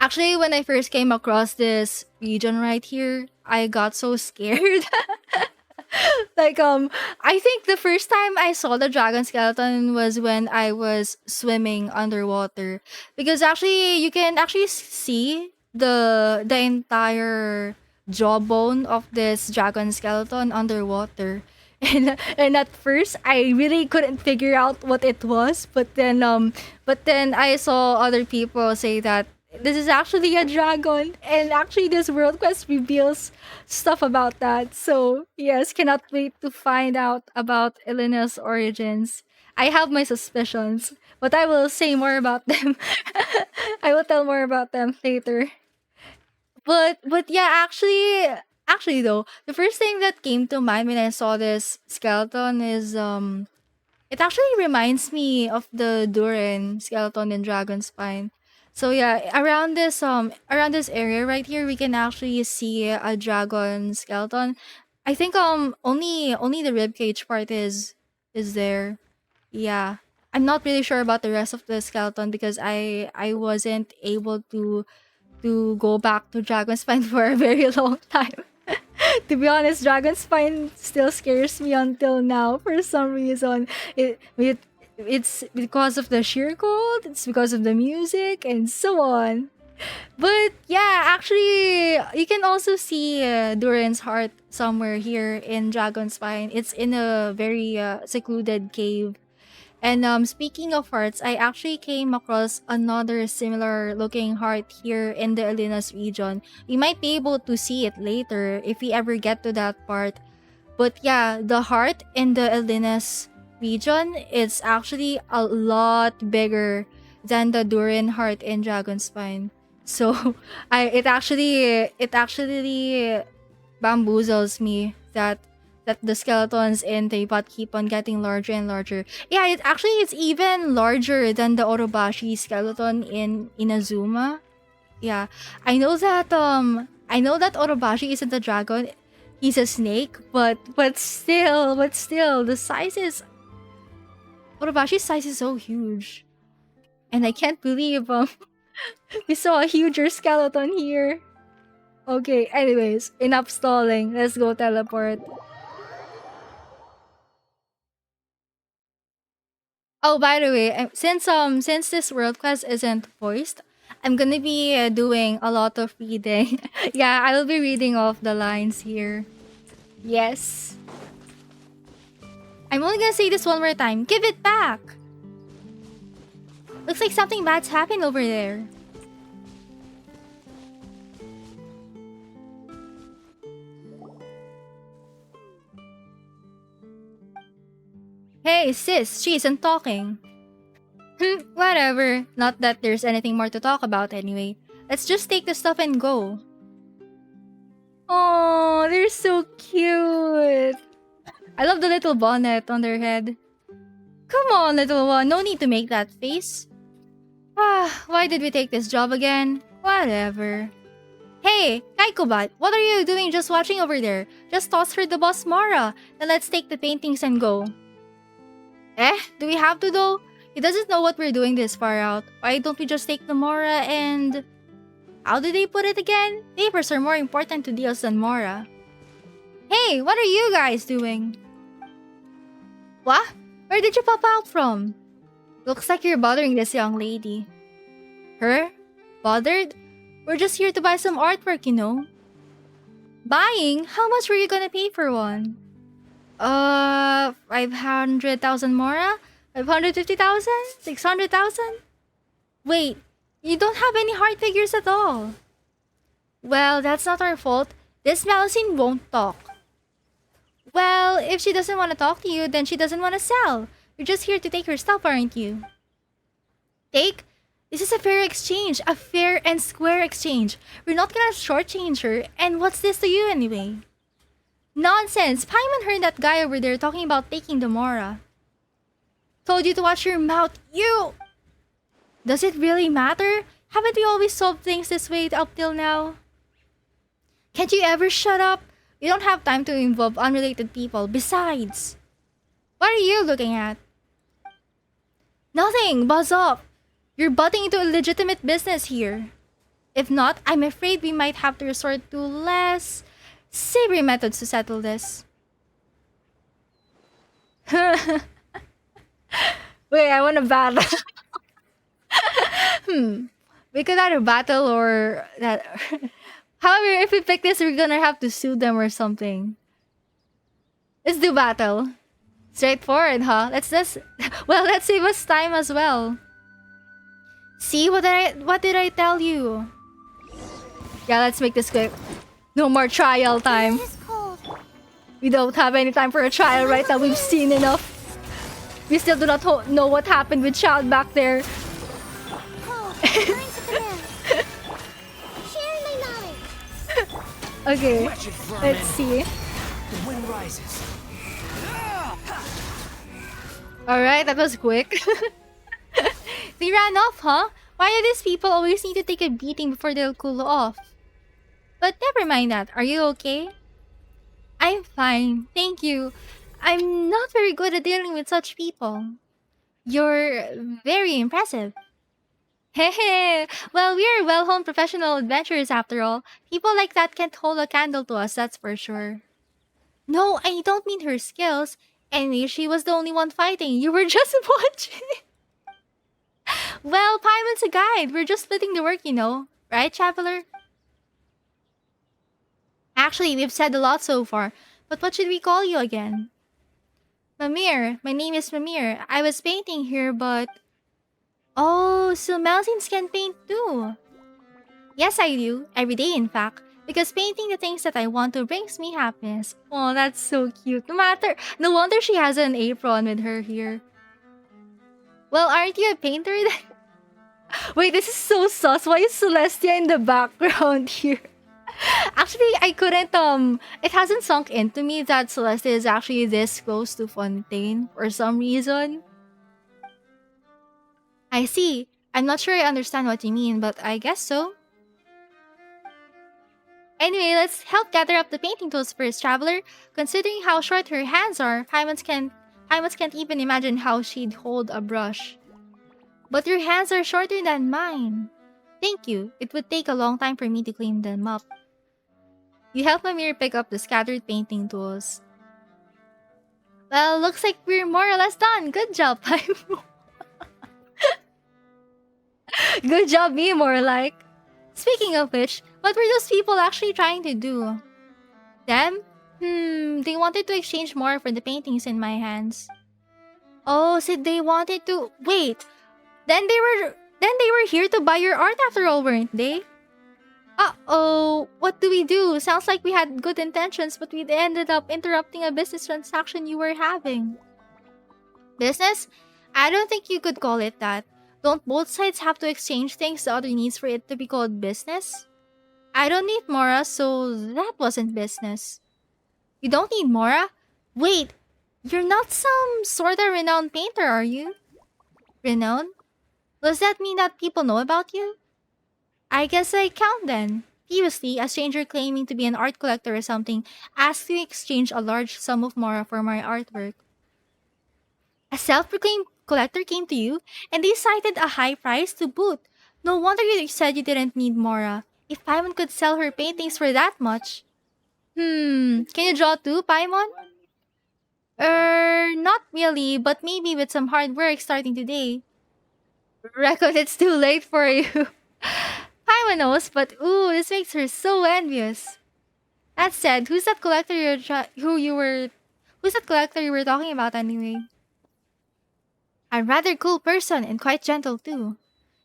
Actually, when I first came across this region right here, I got so scared. like I think the first time I saw the dragon skeleton was when I was swimming underwater, because actually you can actually see the entire jawbone of this dragon skeleton underwater. And at first I really couldn't figure out what it was, but then I saw other people say that this is actually a dragon, and actually this world quest reveals stuff about that. So yes, cannot wait to find out about ELYNAS origins. I have my suspicions, but I will say more about them. I will tell more about them later. But yeah, actually though, the first thing that came to mind when I saw this skeleton is it actually reminds me of the Durin skeleton in Dragon Spine. So yeah, around this area right here, we can actually see a dragon skeleton. I think only the ribcage part is there. Yeah. I'm not really sure about the rest of the skeleton because I wasn't able to go back to Dragon Spine for a very long time. To be honest, Dragon Spine still scares me until now for some reason. It's because of the sheer cold, it's because of the music, and so on. But yeah, actually, you can also see Durin's heart somewhere here in Dragon Spine. It's in a very secluded cave. And speaking of hearts, I actually came across another similar looking heart here in the ELYNAS region. We might be able to see it later if we ever get to that part. But yeah, the heart in the ELYNAS region is actually a lot bigger than the Durin heart in Dragonspine. So it actually bamboozles me that the skeletons in Teapot keep on getting larger and larger. Yeah, it's even larger than the Orobashi skeleton in Inazuma. Yeah, I know that Orobashi isn't a dragon; he's a snake. But still, the size is Orobashi's size is so huge, and I can't believe we saw a huger skeleton here. Okay, anyways, enough stalling. Let's go teleport. Oh, by the way, since this world quest isn't voiced, I'm gonna be doing a lot of reading. Yeah, I will be reading off the lines here. Yes. I'm only gonna say this one more time. Give it back! Looks like something bad's happened over there. Hey, sis, she isn't talking. Whatever. Not that there's anything more to talk about anyway. Let's just take the stuff and go. Oh, they're so cute. I love the little bonnet on their head. Come on, little one. No need to make that face. Why did we take this job again? Whatever. Hey, Kaikobot, what are you doing just watching over there? Just toss her the boss Mara. Then let's take the paintings and go. Do we have to though? He doesn't know what we're doing this far out. Why don't we just take the Mora and... How do they put it again? Papers are more important to deals than Mora. Hey, what are you guys doing? What? Where did you pop out from? Looks like you're bothering this young lady. Her? Bothered? We're just here to buy some artwork, you know. Buying? How much were you gonna pay for one? 500,000 Mora? 550,000? 600,000? Wait, you don't have any heart figures at all. Well, that's not our fault. This Melusine won't talk. Well, if she doesn't want to talk to you, then she doesn't want to sell. You're just here to take her stuff, aren't you? Take? This is a fair exchange. A fair and square exchange. We're not gonna shortchange her. And what's this to you anyway? Nonsense! Paimon heard that guy over there talking about taking the Mora. Told you to watch your mouth, you! Does it really matter? Haven't we always solved things this way up till now? Can't you ever shut up? We don't have time to involve unrelated people. Besides... What are you looking at? Nothing! Buzz off! You're butting into a legitimate business here. If not, I'm afraid we might have to resort to less savory methods to settle this. Wait, I want to battle. We could either battle or that. However, if we pick this, we're gonna have to sue them or something. Let's do battle. Straightforward, huh? Let's just well, let's save us time as well. See what did I tell you? Yeah, let's make this quick. No more trial time. We don't have any time for a trial right now. We've seen enough. We still do not know what happened with Child back there. Okay, let's see. The wind rises. Alright, that was quick. They ran off, huh? Why do these people always need to take a beating before they'll cool off? But never mind that. Are you okay? I'm fine, thank you. I'm not very good at dealing with such people. You're very impressive. Hehe. Well, we're well-honed professional adventurers after all. People like that can't hold a candle to us, that's for sure. No, I don't mean her skills. Anyway, she was the only one fighting. You were just watching. Well, Paimon's a guide. We're just splitting the work, you know. Right, Traveler? Actually, we've said a lot so far. But what should we call you again? Mamere. My name is Mamere. I was painting here, but... Oh, so Melusines can paint too. Yes, I do. Every day, in fact. Because painting the things that I want to brings me happiness. Oh, that's so cute. No wonder she has an apron with her here. Well, aren't you a painter then? Wait, this is so sus. Why is Celestia in the background here? Actually, I couldn't, it hasn't sunk into me that Celestia is actually this close to Fontaine for some reason. I see. I'm not sure I understand what you mean, but I guess so. Anyway, let's help gather up the painting tools first, Traveler. Considering how short her hands are, Paimons can't even imagine how she'd hold a brush. But your hands are shorter than mine. Thank you. It would take a long time for me to clean them up. You help Mamere pick up the scattered painting tools. Well, looks like we're more or less done. Good job, Paimon. Good job, me, more like. Speaking of which, what were those people actually trying to do? Them? They wanted to exchange more for the paintings in my hands. Oh, so they wanted to... Wait, then they were here to buy your art after all, weren't they? Uh-oh, what do we do? Sounds like we had good intentions, but we ended up interrupting a business transaction you were having. Business? I don't think you could call it that. Don't both sides have to exchange things the other needs for it to be called business? I don't need Mora, so that wasn't business. You don't need Mora? Wait, you're not some sort of renowned painter, are you? Renowned? Does that mean that people know about you? I guess I count then. Previously, a stranger claiming to be an art collector or something asked to exchange a large sum of Mora for my artwork. A self-proclaimed collector came to you, and they cited a high price to boot. No wonder you said you didn't need Mora. If Paimon could sell her paintings for that much. Can you draw too, Paimon? Not really, but maybe with some hard work starting today. Reckon it's too late for you. Paimon knows, but ooh, this makes her so envious. That said, who's that collector you were talking about anyway? A rather cool person and quite gentle too.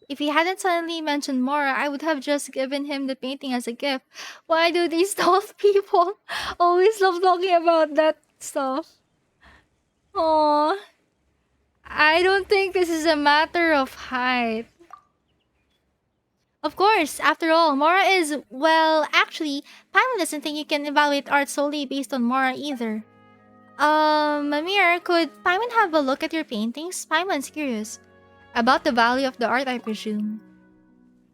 If he hadn't suddenly mentioned Mora, I would have just given him the painting as a gift. Why do these stealth people always love talking about that stuff? Aww. I don't think this is a matter of height. Of course, after all, Mora is, well, actually, Paimon doesn't think you can evaluate art solely based on Mora either. Mamere, could Paimon have a look at your paintings? Paimon's curious. About the value of the art, I presume.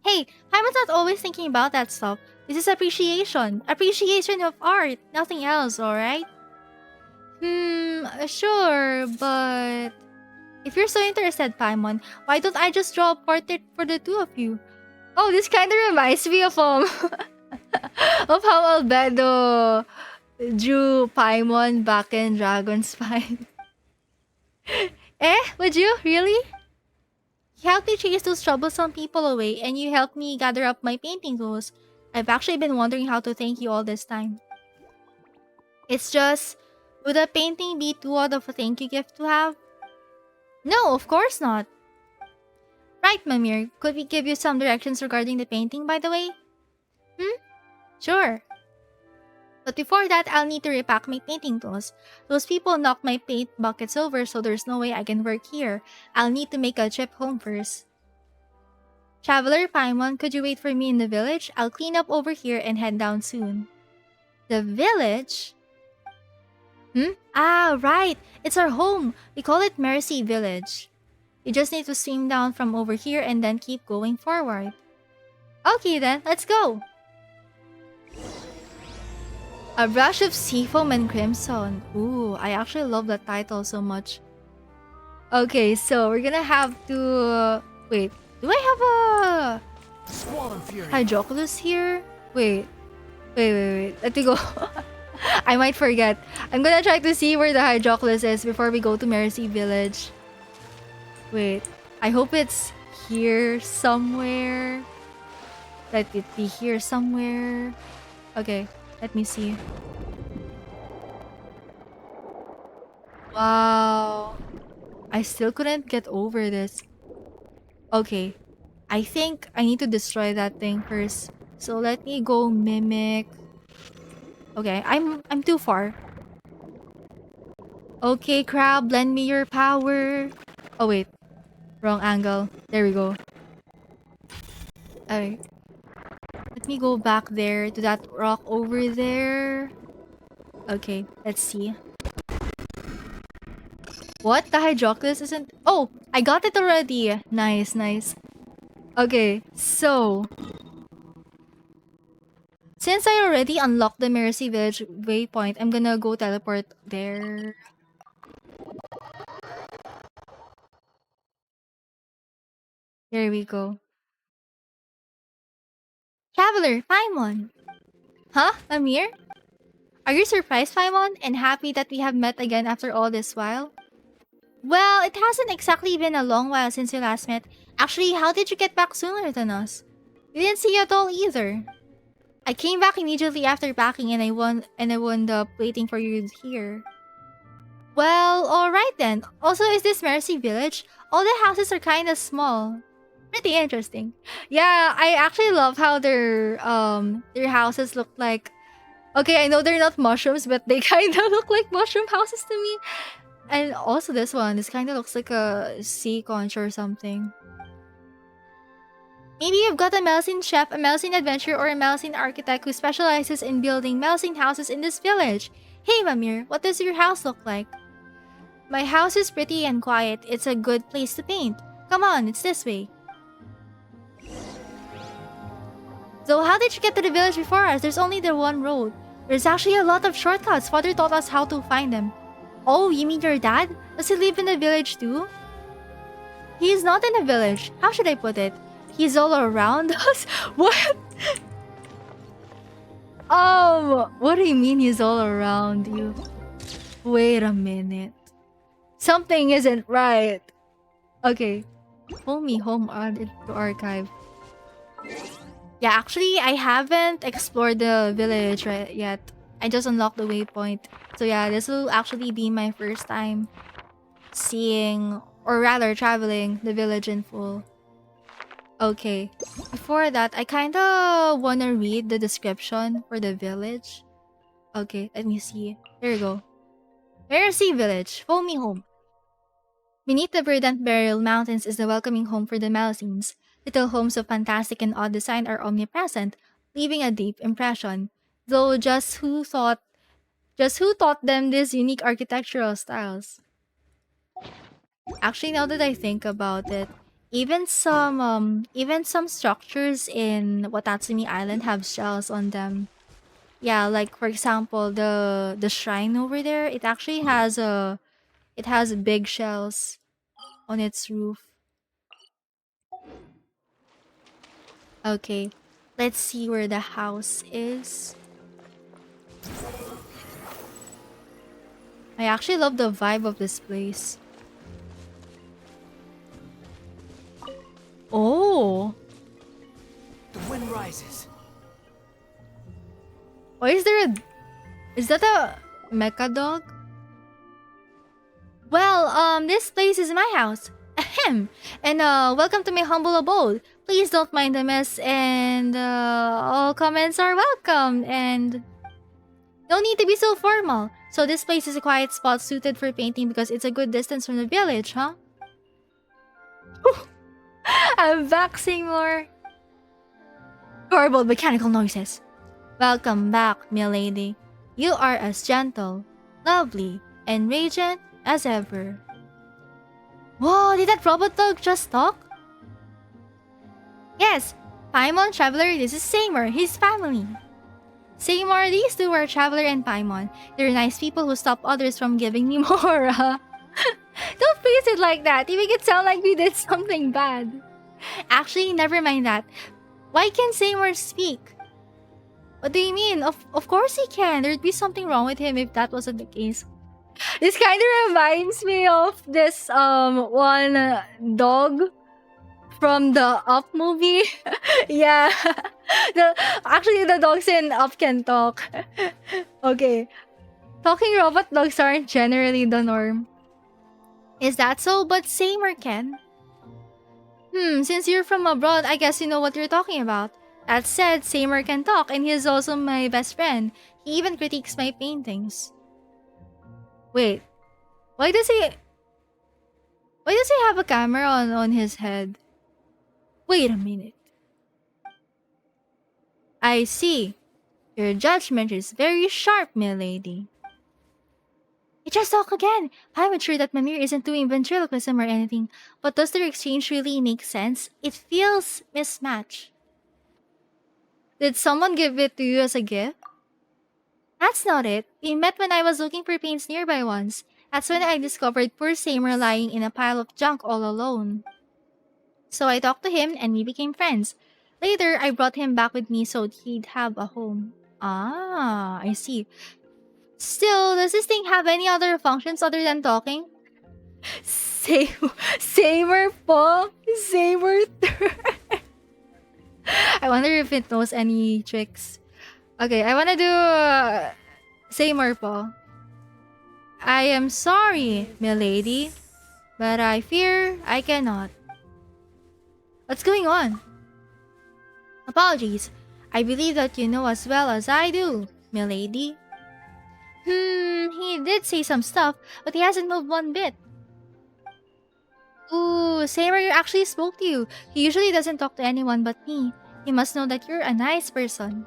Hey, Paimon's not always thinking about that stuff. This is appreciation. Appreciation of art. Nothing else, alright? Sure, but... If you're so interested, Paimon, why don't I just draw a portrait for the two of you? Oh, this kind of reminds me of of how Albedo drew Paimon back in Dragon Spine. Eh? Would you? Really? You helped me chase those troublesome people away, and you helped me gather up my painting tools. I've actually been wondering how to thank you all this time. It's just, would a painting be too odd of a thank you gift to have? No, of course not. Right, Mamir. Could we give you some directions regarding the painting, by the way? Hmm? Sure. But before that, I'll need to repack my painting tools. Those people knocked my paint buckets over, so there's no way I can work here. I'll need to make a trip home first. Traveler Paimon, could you wait for me in the village? I'll clean up over here and head down soon. The village? Hmm? Ah, right. It's our home. We call it MERUSEA Village. You just need to swim down from over here and then keep going forward. Okay then, let's go! A Brush of Seafoam and Crimson. Ooh, I actually love that title so much. Okay, so we're gonna have to... wait, do I have a... Swollen Fury. Hydroculus here? Wait. Let me go. I might forget. I'm gonna try to see where the Hydroculus is before we go to MERUSEA Village. Wait, I hope it's here somewhere. Let it be here somewhere. Okay, let me see. Wow. I still couldn't get over this. Okay, I think I need to destroy that thing first. So let me go mimic. Okay, I'm too far. Okay, crab, lend me your power. Oh wait, wrong angle. There we go. Alright. Let me go back there to that rock over there. Okay, let's see. What? The Hydroculus isn't... Oh! I got it already! Nice. Okay, so... since I already unlocked the MERUSEA Village waypoint, I'm gonna go teleport there. There we go. Traveler, Paimon! Huh? Amir? Are you surprised, Paimon, and happy that we have met again after all this while? Well, it hasn't exactly been a long while since we last met. Actually, how did you get back sooner than us? We didn't see you at all either. I came back immediately after packing and I wound up waiting for you here. Well, alright then. Also, is this MERUSEA Village? All the houses are kinda small. Pretty interesting. Yeah, I actually love how their houses look like... Okay, I know they're not mushrooms, but they kinda look like mushroom houses to me. And also this one, this kinda looks like a sea conch or something. Maybe you've got a Melusine chef, a Melusine adventurer, or a Melusine architect who specializes in building Melusine houses in this village. Hey Mamir, what does your house look like? My house is pretty and quiet. It's a good place to paint. Come on, it's this way. So how did you get to the village before us? There's only the one road. There's actually a lot of shortcuts. Father taught us how to find them. Oh, you mean your dad? Does he live in the village too? He is not in the village. How should I put it? He's all around us? What? What do you mean he's all around you? Wait a minute. Something isn't right. Okay. Pull me home to archive. Yeah, actually, I haven't explored the village yet. I just unlocked the waypoint. So yeah, this will actually be my first time seeing, or rather traveling, the village in full. Okay, before that, I kinda wanna read the description for the village. Okay, let me see. There you go. MERUSEA Village, follow me home. Beneath the verdant burial mountains is the welcoming home for the Melusines. Little homes of fantastic and odd design are omnipresent, leaving a deep impression. Though just who taught them these unique architectural styles? Actually, now that I think about it, even some structures in Watatsumi Island have shells on them. Yeah, like for example, the shrine over there, it actually has big shells on its roof. Okay, let's see where the house is. I actually love the vibe of this place. Oh, The wind rises. why is there a... Is that a mecha dog? Well, this place is my house. Ahem. And welcome to my humble abode. Please don't mind the mess, and all comments are welcome. And no need to be so formal. So this place is a quiet spot suited for painting because it's a good distance from the village, huh? I'm back, Seymour. Garbled mechanical noises. Welcome back, milady. You are as gentle, lovely, and radiant as ever. Whoa, did that robot dog just talk? Yes, Paimon Traveler, this is Seymour, his family. Seymour, these two are Traveler and Paimon. They're nice people who stop others from giving me more. Don't phrase it like that. You make it sound like we did something bad. Actually, never mind that. Why can't Seymour speak? What do you mean? Of course he can. There'd be something wrong with him if that wasn't the case. This kind of reminds me of this one dog from the Up movie. Yeah. Actually the dogs in Up can talk. Okay. Talking robot dogs aren't generally the norm. Is that so? But Seymour can. Since you're from abroad, I guess you know what you're talking about. That said, Seymour can talk, and he is also my best friend. He even critiques my paintings. Wait, why does he have a camera on his head? Wait a minute. I see. Your judgment is very sharp, milady. You just talk again. I'm sure that Mamere isn't doing ventriloquism or anything, but does their exchange really make sense? It feels mismatched. Did someone give it to you as a gift? That's not it. We met when I was looking for paints nearby once. That's when I discovered poor Seymour lying in a pile of junk all alone. So I talked to him and we became friends. Later, I brought him back with me so he'd have a home. Ah, I see. Still, does this thing have any other functions other than talking? Seymour po? Seymour I wonder if it knows any tricks. Okay, I wanna do Seymour po. I am sorry, milady, but I fear I cannot. What's going on? Apologies. I believe that you know as well as I do, milady. He did say some stuff, but he hasn't moved one bit. Ooh, Seymour actually spoke to you. He usually doesn't talk to anyone but me. He must know that you're a nice person.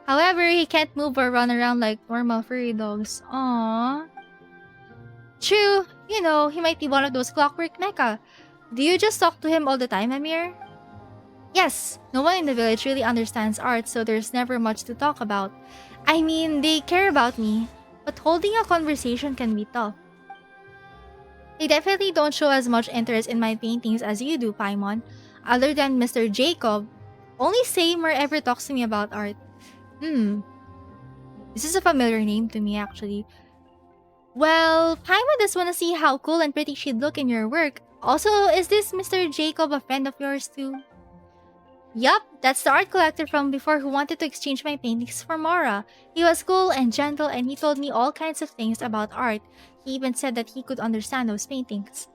However, he can't move or run around like normal furry dogs. Aww. True, you know, he might be one of those clockwork mecha. Do you just talk to him all the time, Amir? Yes, no one in the village really understands art, so there's never much to talk about. I mean, they care about me, but holding a conversation can be tough. They definitely don't show as much interest in my paintings as you do, Paimon. Other than Mr. JAKOB, only Seymour ever talks to me about art. This is a familiar name to me, actually. Well, Paimon just want to see how cool and pretty she'd look in your work. Also, is this Mr. JAKOB a friend of yours too? Yup, that's the art collector from before who wanted to exchange my paintings for Mora. He was cool and gentle and he told me all kinds of things about art. He even said that he could understand those paintings.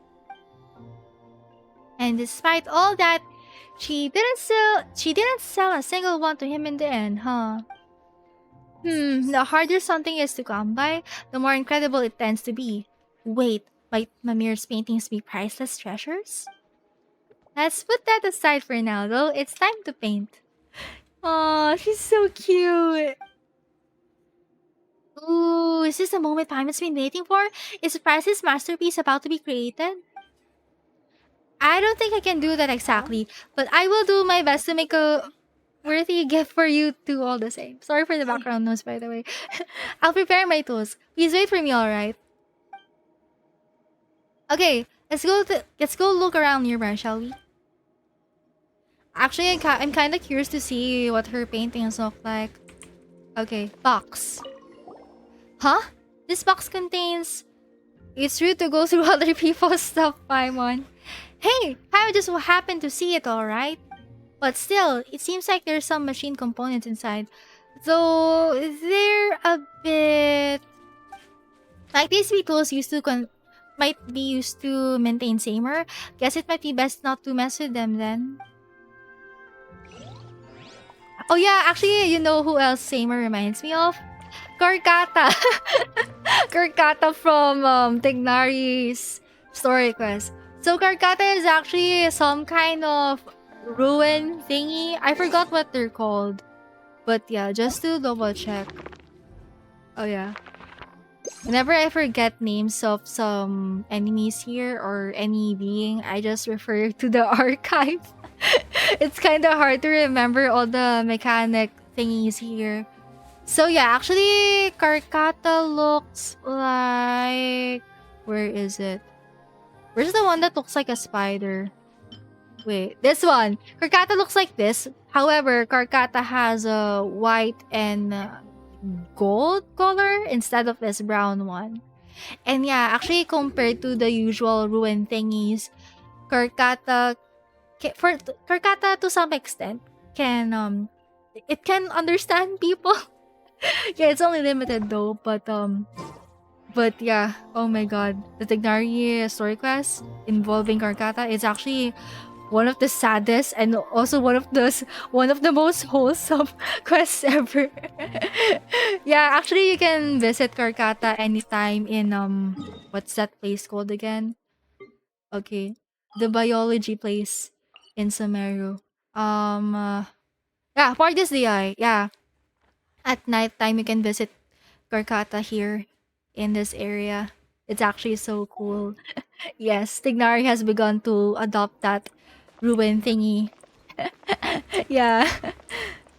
And despite all that, she didn't sell a single one to him in the end, huh? The harder something is to come by, the more incredible it tends to be. Wait, might Mamere's paintings be priceless treasures? Let's put that aside for now, though. It's time to paint. Aw, she's so cute. Ooh, is this the moment Paimon's been waiting for? Is the priceless masterpiece about to be created? I don't think I can do that exactly, but I will do my best to make a worthy gift for you two all the same. Sorry for the background noise, by the way. I'll prepare my tools. Please wait for me, alright? Okay, let's go look around nearby, shall we? Actually, I'm kind of curious to see what her paintings look like. Okay, box. Huh? This box contains... It's rude to go through other people's stuff, Paimon. Hey, I just happened to see it, alright? But still, it seems like there's some machine components inside. Though, they're a bit... Like these be tools used to might be used to maintain SEYMOUR. Guess it might be best not to mess with them then. Oh yeah, actually, you know who else SEYMOUR reminds me of? Karkata. Karkata from Tignari's story quest. So Karkata is actually some kind of ruin thingy. I forgot what they're called. But yeah, just to double check. Oh yeah. Whenever I forget names of some enemies here or any being, I just refer to the archive. It's kind of hard to remember all the mechanic thingies here. So yeah, actually, Karkata looks like... Where is it? Where's the one that looks like a spider? Wait, this one. Karkata looks like this. However, Karkata has a white and gold color instead of this brown one. And yeah, actually compared to the usual ruin thingies, Karkata, for Karkata to some extent, can it can understand people. Yeah, it's only limited though, but yeah, oh my god, the Tignari story quest involving Karkata is actually one of the saddest and also one of the most wholesome quests ever. Yeah, actually you can visit Karkata anytime in what's that place called again? Okay, the biology place in Sumeru. Yeah, Pardes DI. Yeah, at night time you can visit Karkata here in this area. It's actually so cool. Yes, Tignari has begun to adopt that ruin thingy. Yeah.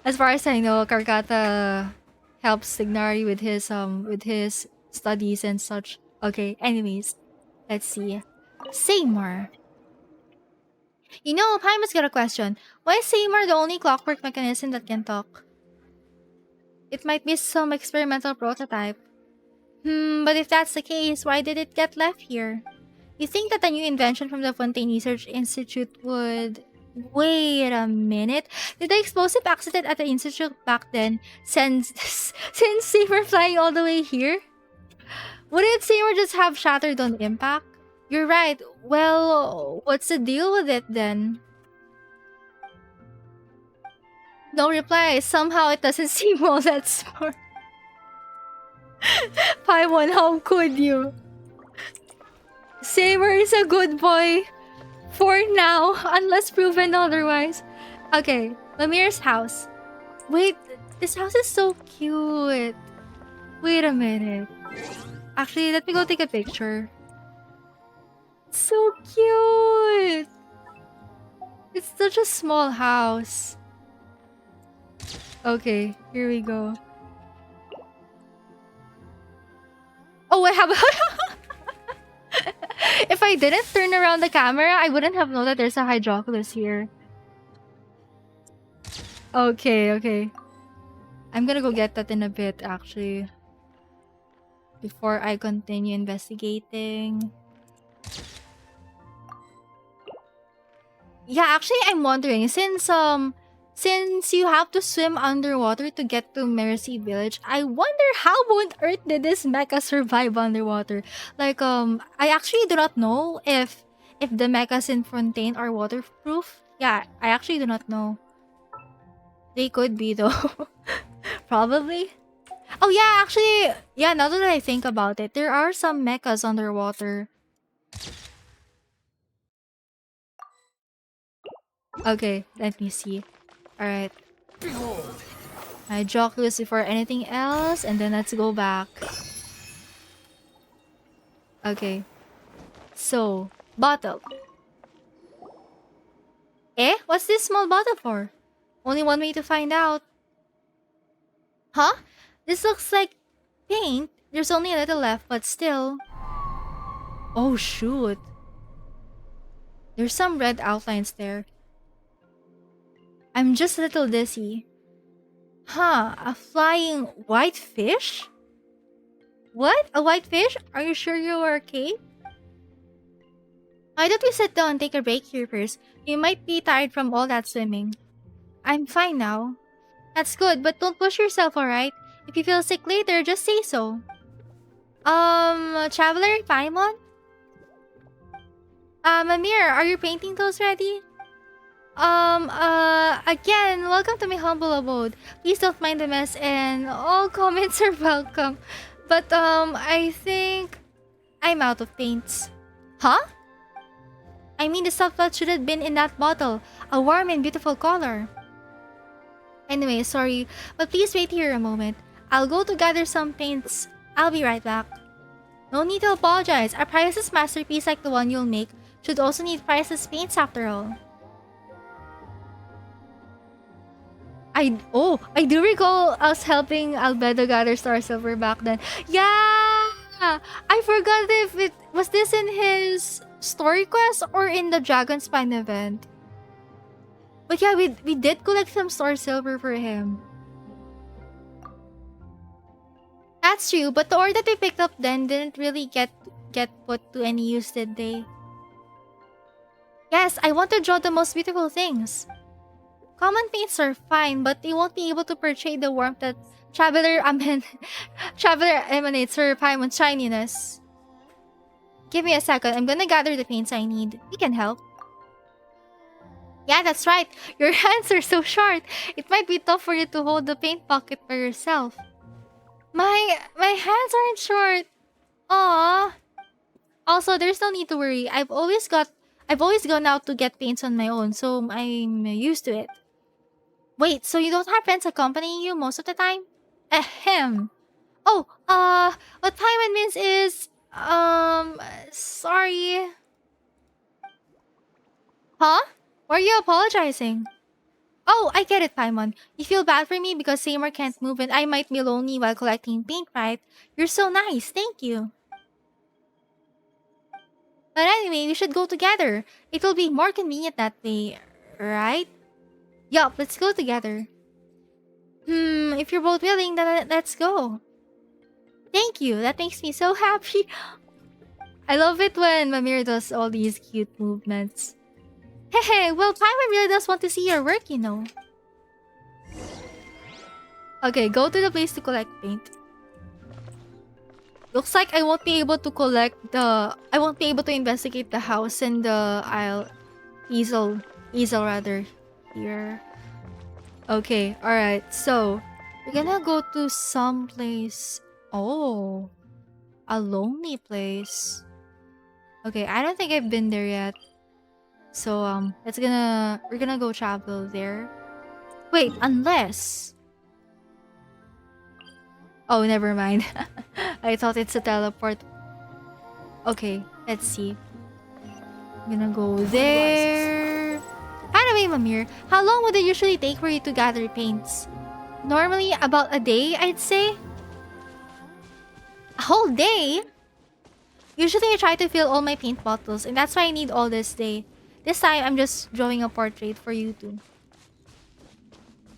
As far as I know, Karkata helps Tignari with his studies and such. Okay, anyways, let's see. SEYMOUR. You know, Paimon's got a question. Why is SEYMOUR the only clockwork mechanism that can talk? It might be some experimental prototype. But if that's the case, why did it get left here? You think that a new invention from the Fontaine Research Institute would... Wait a minute. Did the explosive accident at the institute back then send SEYMOUR flying all the way here? Wouldn't SEYMOUR just have shattered on impact? You're right. Well, what's the deal with it then? No reply. Somehow it doesn't seem all that smart. Paimon, how could you? SEYMOUR is a good boy. For now, unless proven otherwise. Okay, Mamere's house. Wait, this house is so cute. Wait a minute. Actually, let me go take a picture. So cute. It's such a small house. Okay, here we go. Oh, I have a... If I didn't turn around the camera, I wouldn't have known that there's a Hydroculus here. Okay, okay. I'm gonna go get that in a bit, actually. Before I continue investigating. Yeah, actually, I'm wondering, since you have to swim underwater to get to MERUSEA Village, I wonder how on earth did this mecha survive underwater? Like, I actually do not know if the mechas in Fontaine are waterproof. Yeah, I actually do not know. They could be though. Probably. Oh yeah, actually, yeah, now that I think about it, there are some mechas underwater. Okay, let me see. Alright. I Hydroculus before anything else, and then let's go back. Okay. So, bottle. Eh? What's this small bottle for? Only one way to find out. Huh? This looks like paint. There's only a little left, but still. Oh, shoot. There's some red outlines there. I'm just a little dizzy. Huh, a flying white fish? What? A white fish? Are you sure you're okay? Why don't we sit down and take a break here first? You might be tired from all that swimming. I'm fine now. That's good, but don't push yourself, alright? If you feel sick later, just say so. Traveler Paimon? Amir, are your painting tools ready? Again, welcome to my humble abode. Please don't mind the mess and all comments are welcome. But, I think I'm out of paints. Huh? I mean the stuff that should have been in that bottle. A warm and beautiful color. Anyway, sorry, but please wait here a moment. I'll go to gather some paints. I'll be right back. No need to apologize. A priceless masterpiece like the one you'll make should also need priceless paints after all. I do recall us helping Albedo gather Star Silver back then. Yeah! I forgot if it was this in his story quest or in the Dragon Spine event. But yeah, we did collect some Star Silver for him. That's true, but the ore that we picked up then didn't really get put to any use, did they? Yes, I want to draw the most beautiful things. Common paints are fine, but they won't be able to portray the warmth that Traveler emanates for Paimon's shininess. Give me a second, I'm gonna gather the paints I need. We can help. Yeah, that's right. Your hands are so short. It might be tough for you to hold the paint bucket by yourself. My hands aren't short. Aww. Also, there's no need to worry. I've always gone out to get paints on my own, so I'm used to it. Wait, so you don't have friends accompanying you most of the time? Ahem. Oh, what Paimon means is, sorry. Huh? Why are you apologizing? Oh, I get it, Paimon. You feel bad for me because SEYMOUR can't move and I might be lonely while collecting paint, right? You're so nice, thank you. But anyway, we should go together. It will be more convenient that way, right? Yup, let's go together. If you're both willing, then let's go. Thank you, that makes me so happy. I love it when Mamere does all these cute movements. Hey, well, Paimon really does want to see your work, you know. Okay, go to the place to collect paint. Looks like I won't be able to investigate the house and the easel rather. Here. Okay, alright, so we're gonna go to some place. Oh, a lonely place. Okay, I don't think I've been there yet. So we're gonna go travel there. Wait, unless, oh, never mind. I thought it's a teleport. Okay, let's see. I'm gonna go there. By the way, Mamere, how long would it usually take for you to gather paints? Normally, about a day, I'd say. A whole day? Usually, I try to fill all my paint bottles, and that's why I need all this day. This time, I'm just drawing a portrait for you two.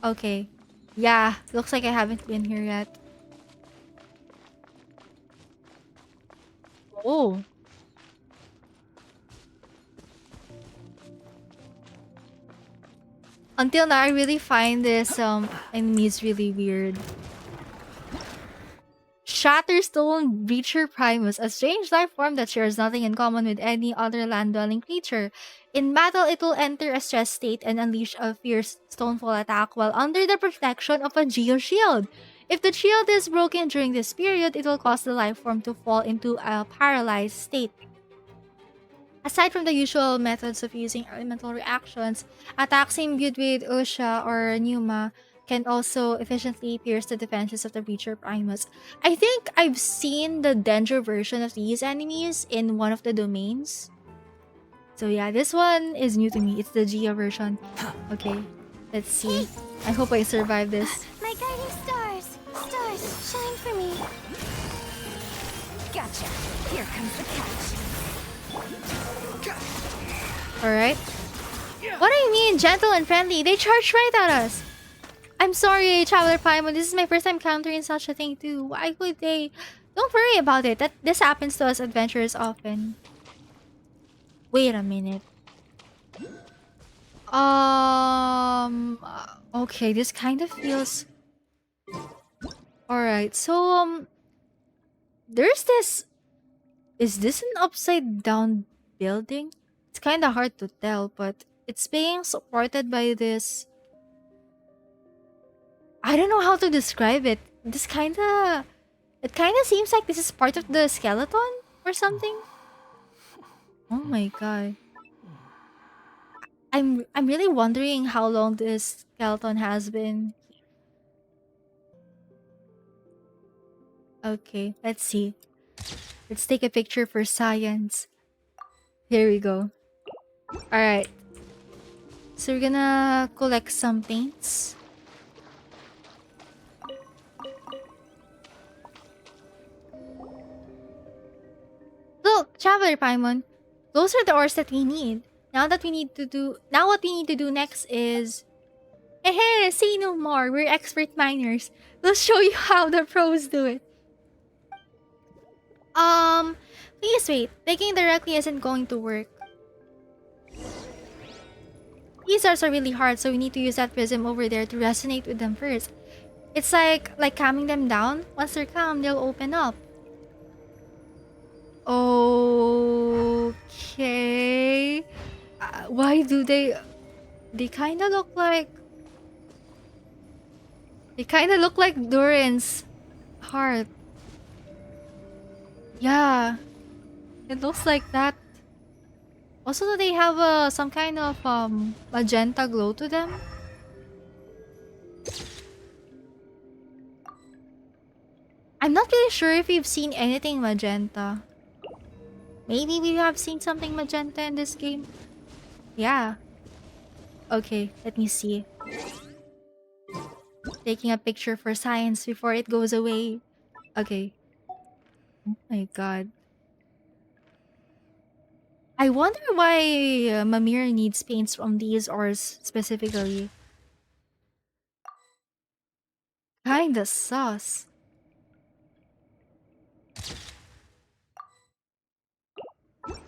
Okay. Yeah, looks like I haven't been here yet. Oh. Until now, I really find this enemies really weird. Shatterstone Breacher Primus, a strange life form that shares nothing in common with any other land-dwelling creature. In battle, it will enter a stress state and unleash a fierce stonefall attack while under the protection of a Geo Shield. If the shield is broken during this period, it will cause the life form to fall into a paralyzed state. Aside from the usual methods of using elemental reactions, attacks imbued with Usha or Pneuma can also efficiently pierce the defenses of the Breacher Primus. I think I've seen the danger version of these enemies in one of the domains. So yeah, this one is new to me. It's the Gia version. Okay, let's see. I hope I survive this. My guiding stars! Stars, shine for me! Gotcha! Here comes the catch! Alright. What do you mean, gentle and friendly? They charged right at us. I'm sorry, Traveler Paimon. This is my first time encountering such a thing too. Why would they? Don't worry about it. This happens to us adventurers often. Wait a minute. Okay, this kind of feels... Alright, so, there's this... Is this an upside down building? It's kind of hard to tell, but it's being supported by this... I don't know how to describe it. This kind of... It kind of seems like this is part of the skeleton or something. Oh my god. I'm really wondering how long this skeleton has been. Okay, let's see. Let's take a picture for science. Here we go. Alright. So we're gonna collect some paints. Look, Traveler Paimon. Those are the ores that we need. Now what we need to do next is... Hey, say no more. We're expert miners. We'll show you how the pros do it. Please wait. Digging directly isn't going to work. These are really hard, so we need to use that prism over there to resonate with them first. It's like calming them down. Once they're calm, they'll open up. Okay. Why do they... They kind of look like... They kind of look like Durin's heart. Yeah. It looks like that. Also, do they have some kind of magenta glow to them? I'm not really sure if we've seen anything magenta. Maybe we have seen something magenta in this game. Yeah. Okay, let me see. Taking a picture for science before it goes away. Okay. Oh my god. I wonder why Mamere needs paints from these ores specifically. Kinda sus.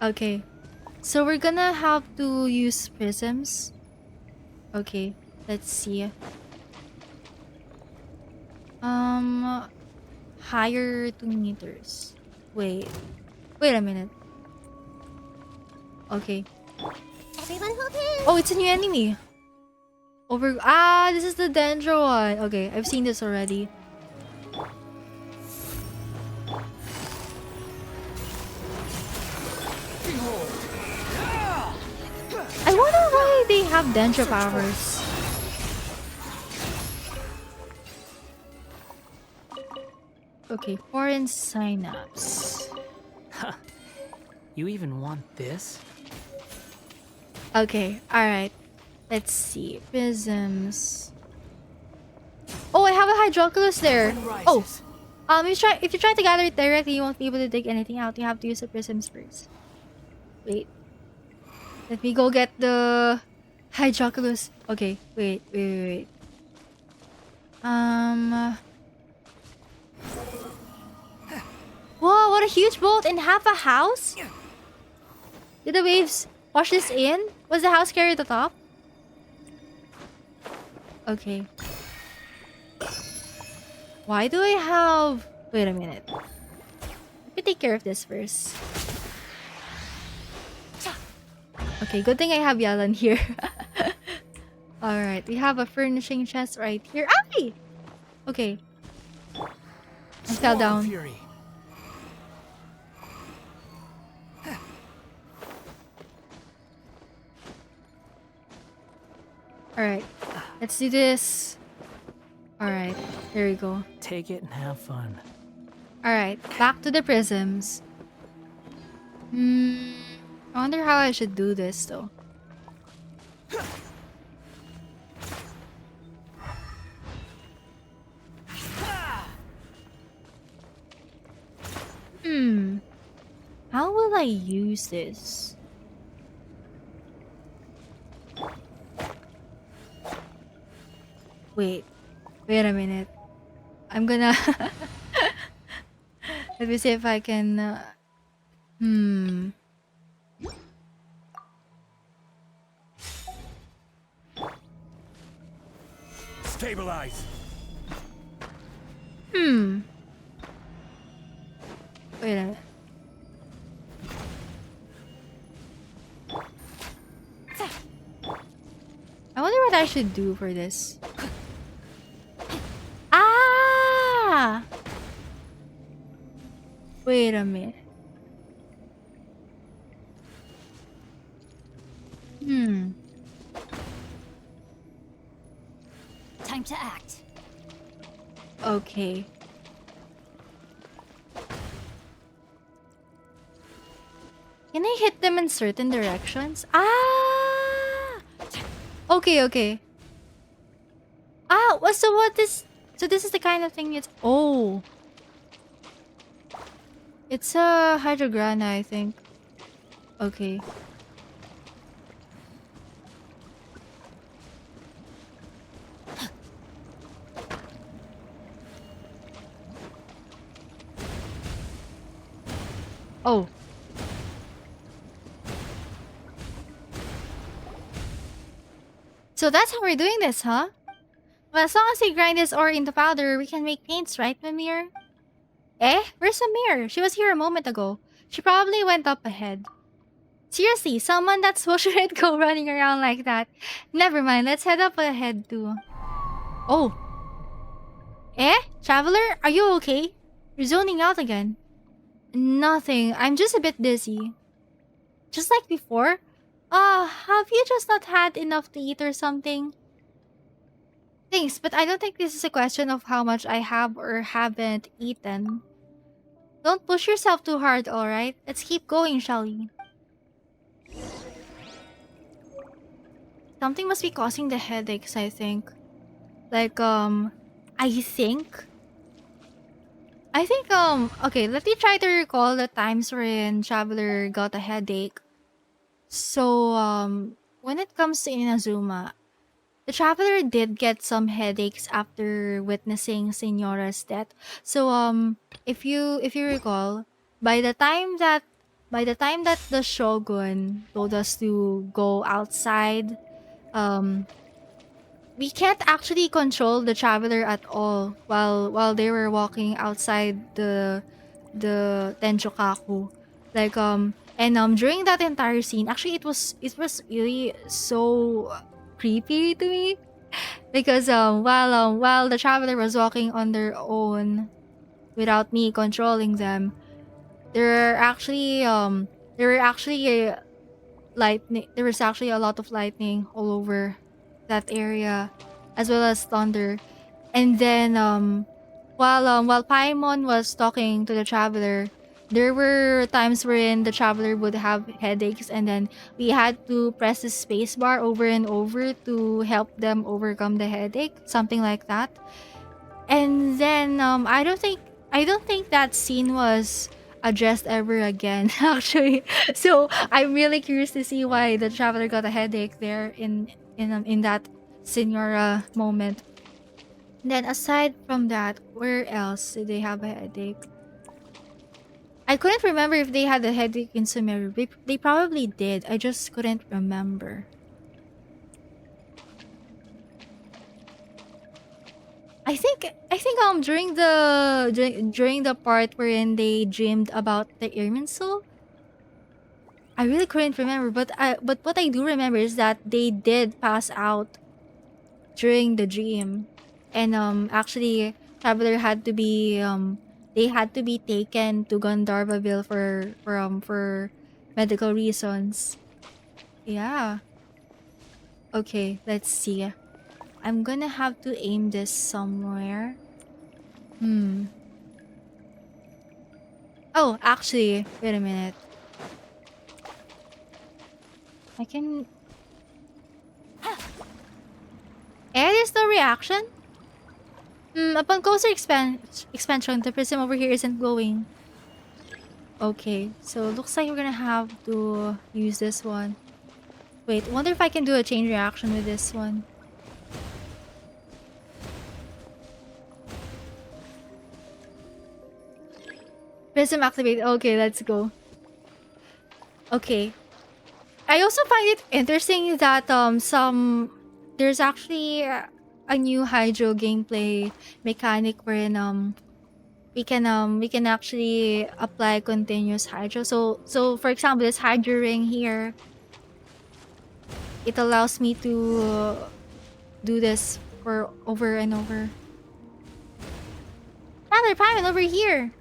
Okay. So we're gonna have to use prisms. Okay, let's see. Higher 2 meters. Wait a minute. Okay. Everyone hold hands. Oh, it's a new enemy. This is the Dendro one. Okay, I've seen this already. I wonder why they have Dendro powers. Okay, foreign synapse. Huh. You even want this? Okay, alright. Let's see. Prisms. Oh, I have a Hydroculus there. Oh. If you try to gather it directly, you won't be able to dig anything out. You have to use the prisms first. Wait. Let me go get the Hydroculus. Okay, wait. Whoa, what a huge boat and half a house? Did the waves wash this in? Was the house carried at the top? Okay. Why do I have... Wait a minute. Let me take care of this first. Okay, good thing I have Yalan here. Alright, we have a furnishing chest right here. Ay! Okay. I fell down. Fury. Alright, let's do this. Alright, here we go. Take it and have fun. Alright, back to the prisms. I wonder how I should do this though. How will I use this? Wait. Wait a minute. I'm gonna... Let me see if I can... hmm. Stabilize. Hmm. Wait a minute. I wonder what I should do for this. Ah! Wait a minute. Hmm. Time to act. Okay. Can I hit them in certain directions? Ah! Okay, okay. Ah, so what is... So this is the kind of thing it's... Oh. It's a hydrograna, I think. Okay. Oh. So that's how we're doing this, huh? Well, as long as we grind this ore into powder, we can make paints, right, Mimir? Eh? Where's Amir? She was here a moment ago. She probably went up ahead. Seriously, someone that slow shouldn't go running around like that. Never mind, let's head up ahead too. Oh. Eh? Traveler, are you okay? You're zoning out again. Nothing, I'm just a bit dizzy. Just like before? Have you just not had enough to eat or something? Thanks, but I don't think this is a question of how much I have or haven't eaten. Don't push yourself too hard, alright? Let's keep going, shall we? Something must be causing the headaches, I think. Like, okay, let me try to recall the times wherein Traveler got a headache. So, when it comes to Inazuma, the Traveler did get some headaches after witnessing Signora's death. So, if you recall, by the time that the Shogun told us to go outside, um, we can't actually control the Traveler at all while they were walking outside the Tenchokaku. Like and during that entire scene, actually it was really so creepy to me because while the Traveler was walking on their own without me controlling them, there are actually there were actually lightning. There was actually a lot of lightning all over that area, as well as thunder. And then while Paimon was talking to the Traveler, there were times wherein the Traveler would have headaches, and then we had to press the space bar over and over to help them overcome the headache, something like that. And then I don't think that scene was addressed ever again actually. So I'm really curious to see why the Traveler got a headache there in that Senora moment. Then aside from that, where else did they have a headache? I couldn't remember if they had a headache in Sumeru. They probably did. I just couldn't remember. I think during the part wherein they dreamed about the Irminsul, I really couldn't remember, but what I do remember is that they did pass out during the dream, and actually Traveler had to be they had to be taken to Gandharvaville for medical reasons. Yeah. Okay, let's see. I'm gonna have to aim this somewhere. Hmm. Oh, actually, wait a minute. I can... there's no reaction? Upon closer expansion, the prism over here isn't glowing. Okay, so looks like we're gonna have to use this one. Wait, wonder if I can do a chain reaction with this one. Prism activate. Okay, let's go. Okay. I also find it interesting that there's actually a new hydro gameplay mechanic wherein we can actually apply continuous hydro. So for example, this hydro ring here, it allows me to do this for over and over. Another Paimon over here.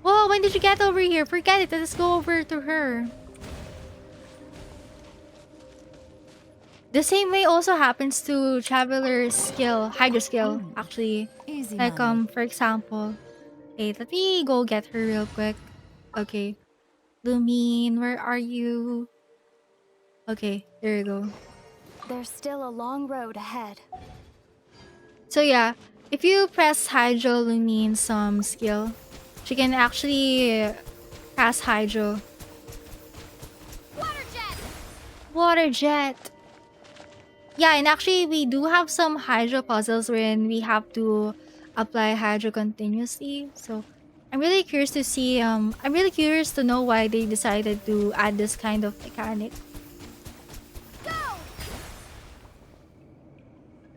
Whoa, when did you get over here? Forget it. Let's go over to her. The same way also happens to Traveler's skill, Hydro skill, actually. Easy Like, money. for example. Okay, let me go get her real quick. Okay. Lumine, where are you? Okay, there you go. There's still a long road ahead. So yeah, if you press Hydro Lumine's skill, she can actually cast Hydro. Water jet! Water jet! Yeah, and actually we do have some Hydro puzzles wherein we have to apply Hydro continuously. So I'm really curious to see, I'm really curious to know why they decided to add this kind of mechanic. Go!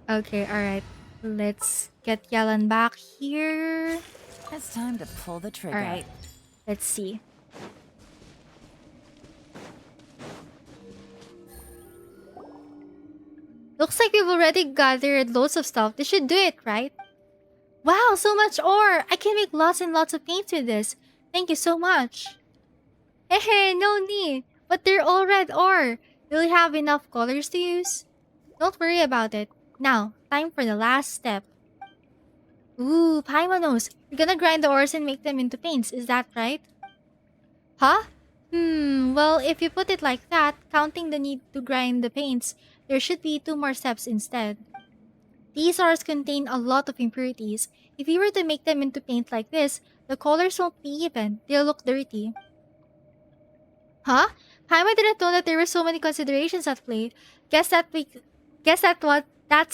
Okay, alright. Let's get Yalan back here. It's time to pull the trigger. Alright, let's see. Looks like we've already gathered loads of stuff. This should do it, right? Wow, so much ore! I can make lots and lots of paint with this. Thank you so much. Hehe, no need. But they're all red ore. Will you have enough colors to use? Don't worry about it. Now, time for the last step. Ooh, Paimonos. You're gonna grind the ores and make them into paints, is that right? Huh? Well, if you put it like that, counting the need to grind the paints, there should be 2 more steps instead. These ores contain a lot of impurities. If you were to make them into paint like this, the colors won't be even. They'll look dirty. Huh? Paimon didn't know that there were so many considerations at play. That's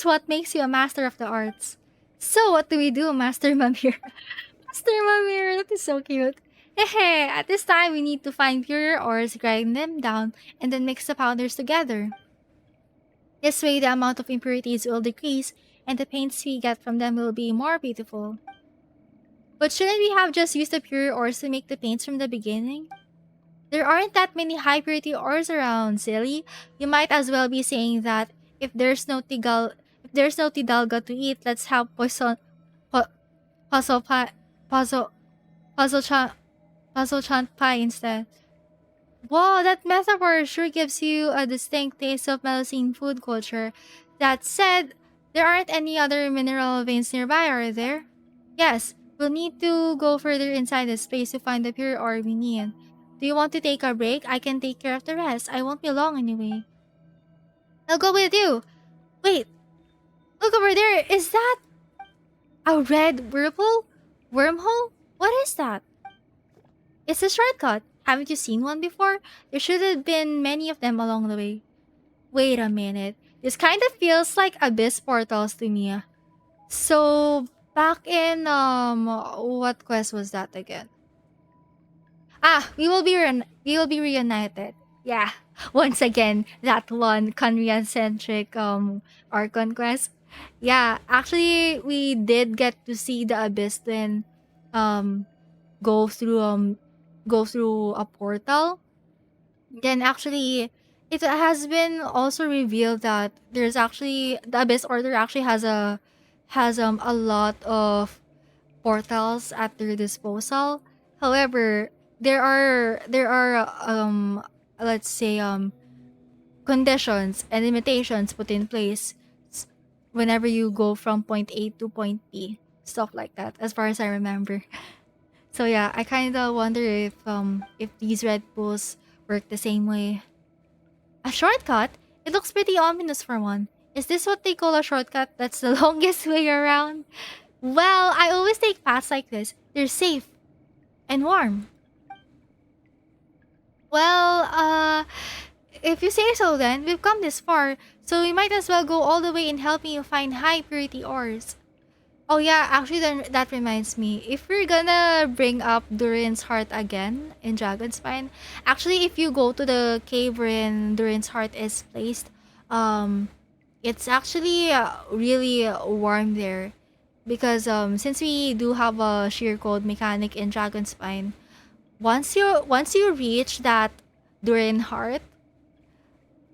what makes you a master of the arts. So what do we do, Master Mamir? Master Mamir, that is so cute. Hehe, at this time we need to find purer ores, grind them down, and then mix the powders together. This way the amount of impurities will decrease, and the paints we get from them will be more beautiful. But shouldn't we have just used the pure ores to make the paints from the beginning? There aren't that many high purity ores around, silly. You might as well be saying that if there's no tidalga to eat, let's have puzzle chant pie instead. Whoa, that metaphor sure gives you a distinct taste of Melusine food culture. That said, there aren't any other mineral veins nearby, are there? Yes, we'll need to go further inside this place to find the pure ore we need. Do you want to take a break? I can take care of the rest. I won't be long anyway. I'll go with you. Wait, look over there. Is that a red whirlpool? Wormhole? What is that? It's a shortcut. Haven't you seen one before? There should have been many of them along the way. Wait a minute. This kind of feels like abyss portals to me. So, back in, what quest was that again? Ah, we will be reunited. Yeah. Once again, that one Conrian-centric Archon quest. Yeah, actually we did get to see the abyss then go through a portal. Then actually it has been also revealed that there's actually the Abyss Order actually has a lot of portals at their disposal. However, there are let's say conditions and limitations put in place whenever you go from point A to point B, stuff like that, as far as I remember. So yeah, I kind of wonder if these red pools work the same way. A shortcut? It looks pretty ominous for one. Is this what they call a shortcut that's the longest way around? Well, I always take paths like this. They're safe and warm. Well, if you say so then, we've come this far, so we might as well go all the way in helping you find high purity ores. Oh yeah, actually then that reminds me. If we're gonna bring up Durin's heart again in Dragon's Spine, actually if you go to the cave wherein Durin's heart is placed, um it's actually really warm there because since we do have a shear code mechanic in Dragon's Spine, once you reach that Durin heart,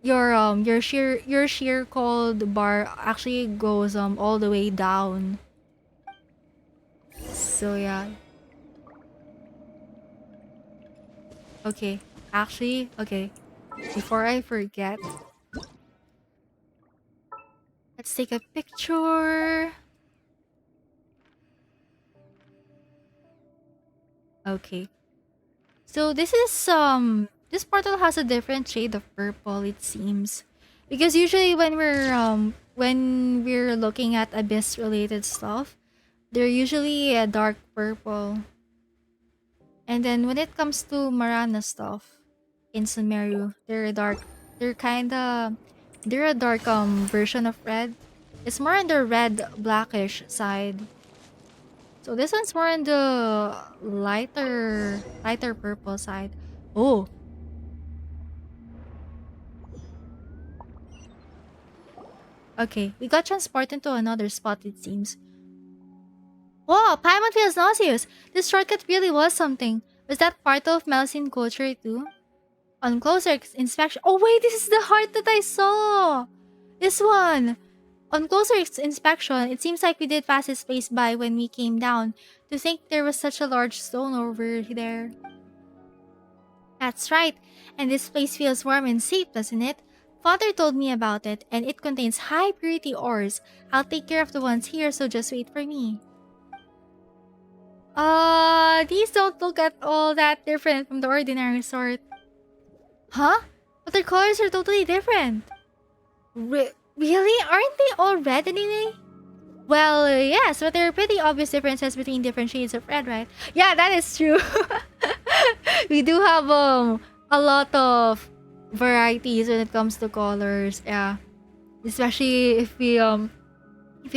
your shear code bar actually goes all the way down. So yeah. Okay. Actually, okay. Before I forget, let's take a picture. Okay. So this portal has a different shade of purple, it seems. Because usually when we're looking at abyss related stuff, they're usually a dark purple. And then when it comes to Marana stuff in Sumeru, they're a dark version of red. It's more on the red blackish side. So this one's more on the lighter purple side. Oh, okay. We got transported to another spot, it seems. Whoa, Paimon feels nauseous. This shortcut really was something. Was that part of Melusine culture too? On closer inspection. Oh wait, this is the heart that I saw. This one. On closer inspection, it seems like we did pass this place by when we came down. To think there was such a large stone over there. That's right. And this place feels warm and safe, doesn't it? Father told me about it, and it contains high purity ores. I'll take care of the ones here, so just wait for me. These don't look at all that different from the ordinary sort. Huh? But their colors are totally different. Really? Aren't they all red anyway? Well, yes, but there are pretty obvious differences between different shades of red, right? Yeah, that is true. We do have a lot of varieties when it comes to colors. Yeah, especially if you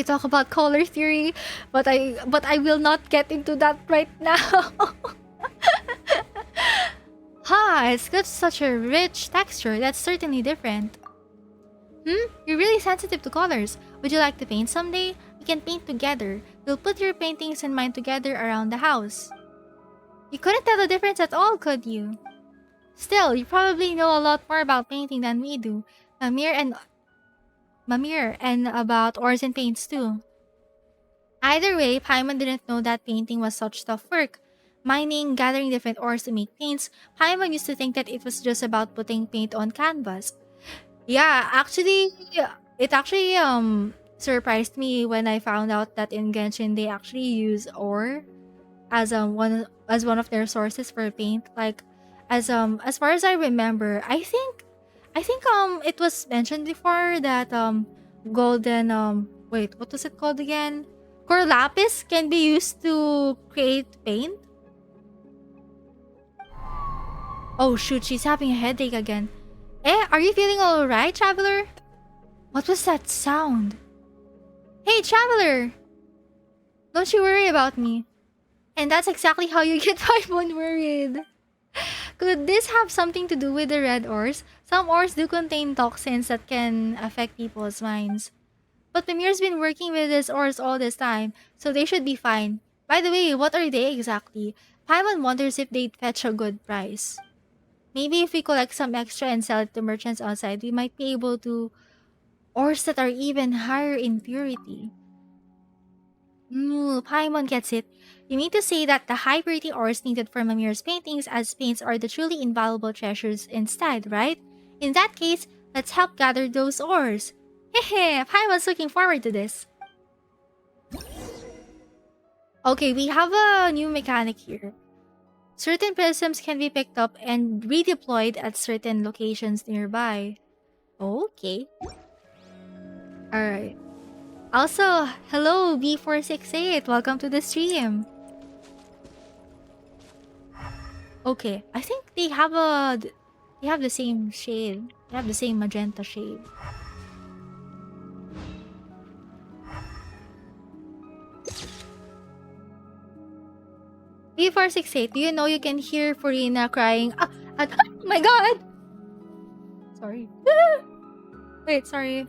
talk about color theory, but I will not get into that right now. It's got such a rich texture. That's certainly different. You're really sensitive to colors. Would you like to paint someday? We can paint together. We'll put your paintings and mine together around the house. You couldn't tell the difference at all, could you? Still, you probably know a lot more about painting than we do. Mamere and about ores and paints too. Either way, Paimon didn't know that painting was such tough work. Mining, gathering different ores to make paints, Paimon used to think that it was just about putting paint on canvas. Yeah, actually, it actually surprised me when I found out that in Genshin they actually use ore as one of their sources for paint. Like as far as I remember, I think it was mentioned before that golden wait, what was it called again? Core lapis can be used to create paint. Oh shoot, she's having a headache again. Are you feeling alright, traveler? What was that sound? Hey, traveler! Don't you worry about me. And that's exactly how you get Paimon worried. Could this have something to do with the red ores? Some ores do contain toxins that can affect people's minds. But Mimir's been working with these ores all this time, so they should be fine. By the way, what are they exactly? Paimon wonders if they'd fetch a good price. Maybe if we collect some extra and sell it to merchants outside, we might be able to ores that are even higher in purity. Paimon gets it. You mean to say that the high purity ores needed for Mimir's paintings as paints are the truly invaluable treasures instead, right? In that case, let's help gather those ores. Hehe, Paimon's looking forward to this. Okay, we have a new mechanic here. Certain prisms can be picked up and redeployed at certain locations nearby. Okay. Alright. Also, hello B468, welcome to the stream. Okay, I think they have the same shade. They have the same magenta shade. B468, do you know you can hear Furina crying? Oh my god! Sorry. Wait, sorry.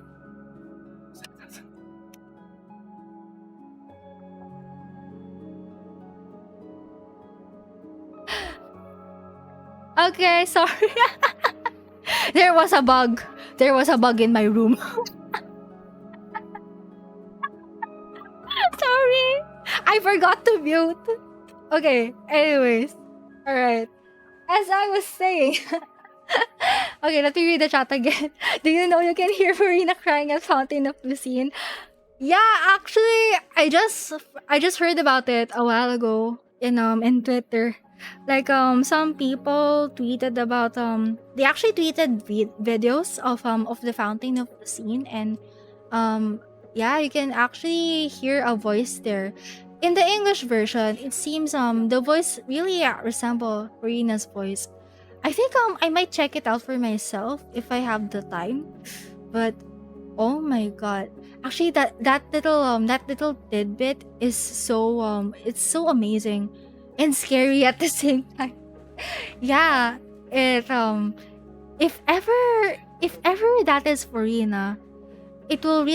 Okay, sorry. There was a bug. There was a bug in my room. Sorry. I forgot to mute. Okay, anyways. Alright. As I was saying. Okay, let me read the chat again. Do you know you can hear Farina crying at Fountain of Lucine? Yeah, actually, I just heard about it a while ago in Twitter. Like some people tweeted about they actually tweeted videos of the Fountain of Lucine, and yeah, you can actually hear a voice there. In the English version, it seems the voice really resemble Farina's voice. I think I might check it out for myself if I have the time. But oh my god. Actually that little tidbit is so it's so amazing and scary at the same time. Yeah. It if ever that is Farina, it will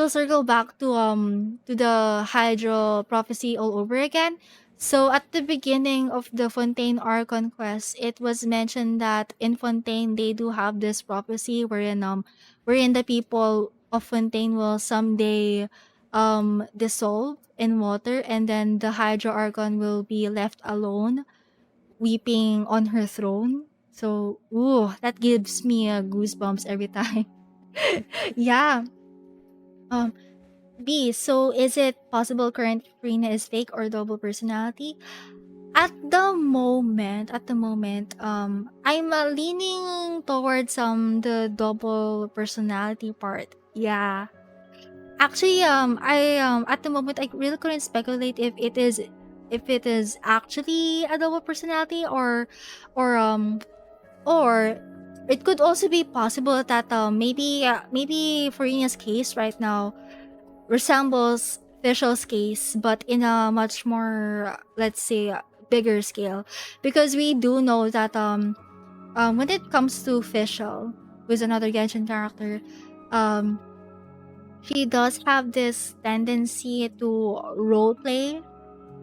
circle back to the Hydro prophecy all over again. So at the beginning of the Fontaine Arc conquest, it was mentioned that in Fontaine they do have this prophecy wherein the people of Fontaine will someday dissolve in water, and then the Hydro Archon will be left alone weeping on her throne. So, ooh, that gives me goosebumps every time. Yeah. Um, B, so is it possible current Frina is fake or double personality? At the moment, I'm leaning towards the double personality part. Yeah. Actually, I at the moment I really couldn't speculate if it is actually a double personality, or or it could also be possible that maybe Farina's case right now resembles Fischl's case, but in a much more, let's say, bigger scale, because we do know that when it comes to Fischl, who's another Genshin character, um she does have this tendency to roleplay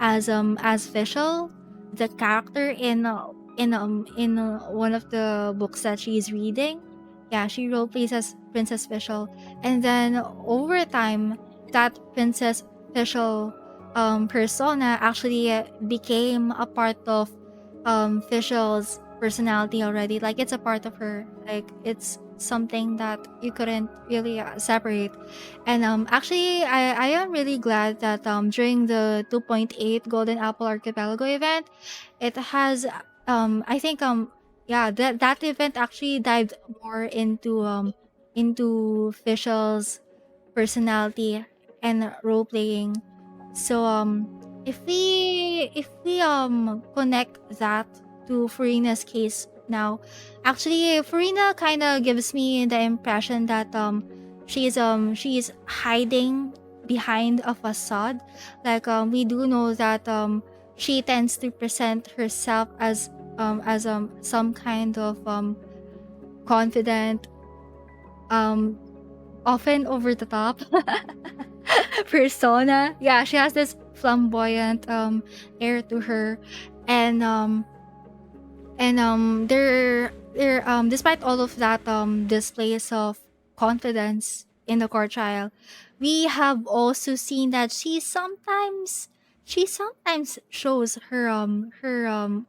as Fischl, the character in one of the books that she's reading. Yeah, she roleplays as Princess Fischl, and then over time, that Princess Fischl persona actually became a part of Fischl's personality already. Like it's a part of her. Like it's something that you couldn't really separate. And actually, I am really glad that during the 2.8 Golden Apple Archipelago event, it has I think yeah, that event actually dived more into Fischl's personality and role playing. So if we connect that to Farina's case now, actually Farina kind of gives me the impression that she's hiding behind a facade. Like we do know that she tends to present herself as some kind of confident, um often over the top persona. Yeah, she has this flamboyant air to her, and there despite all of that displays of confidence in the court trial, we have also seen that she sometimes shows her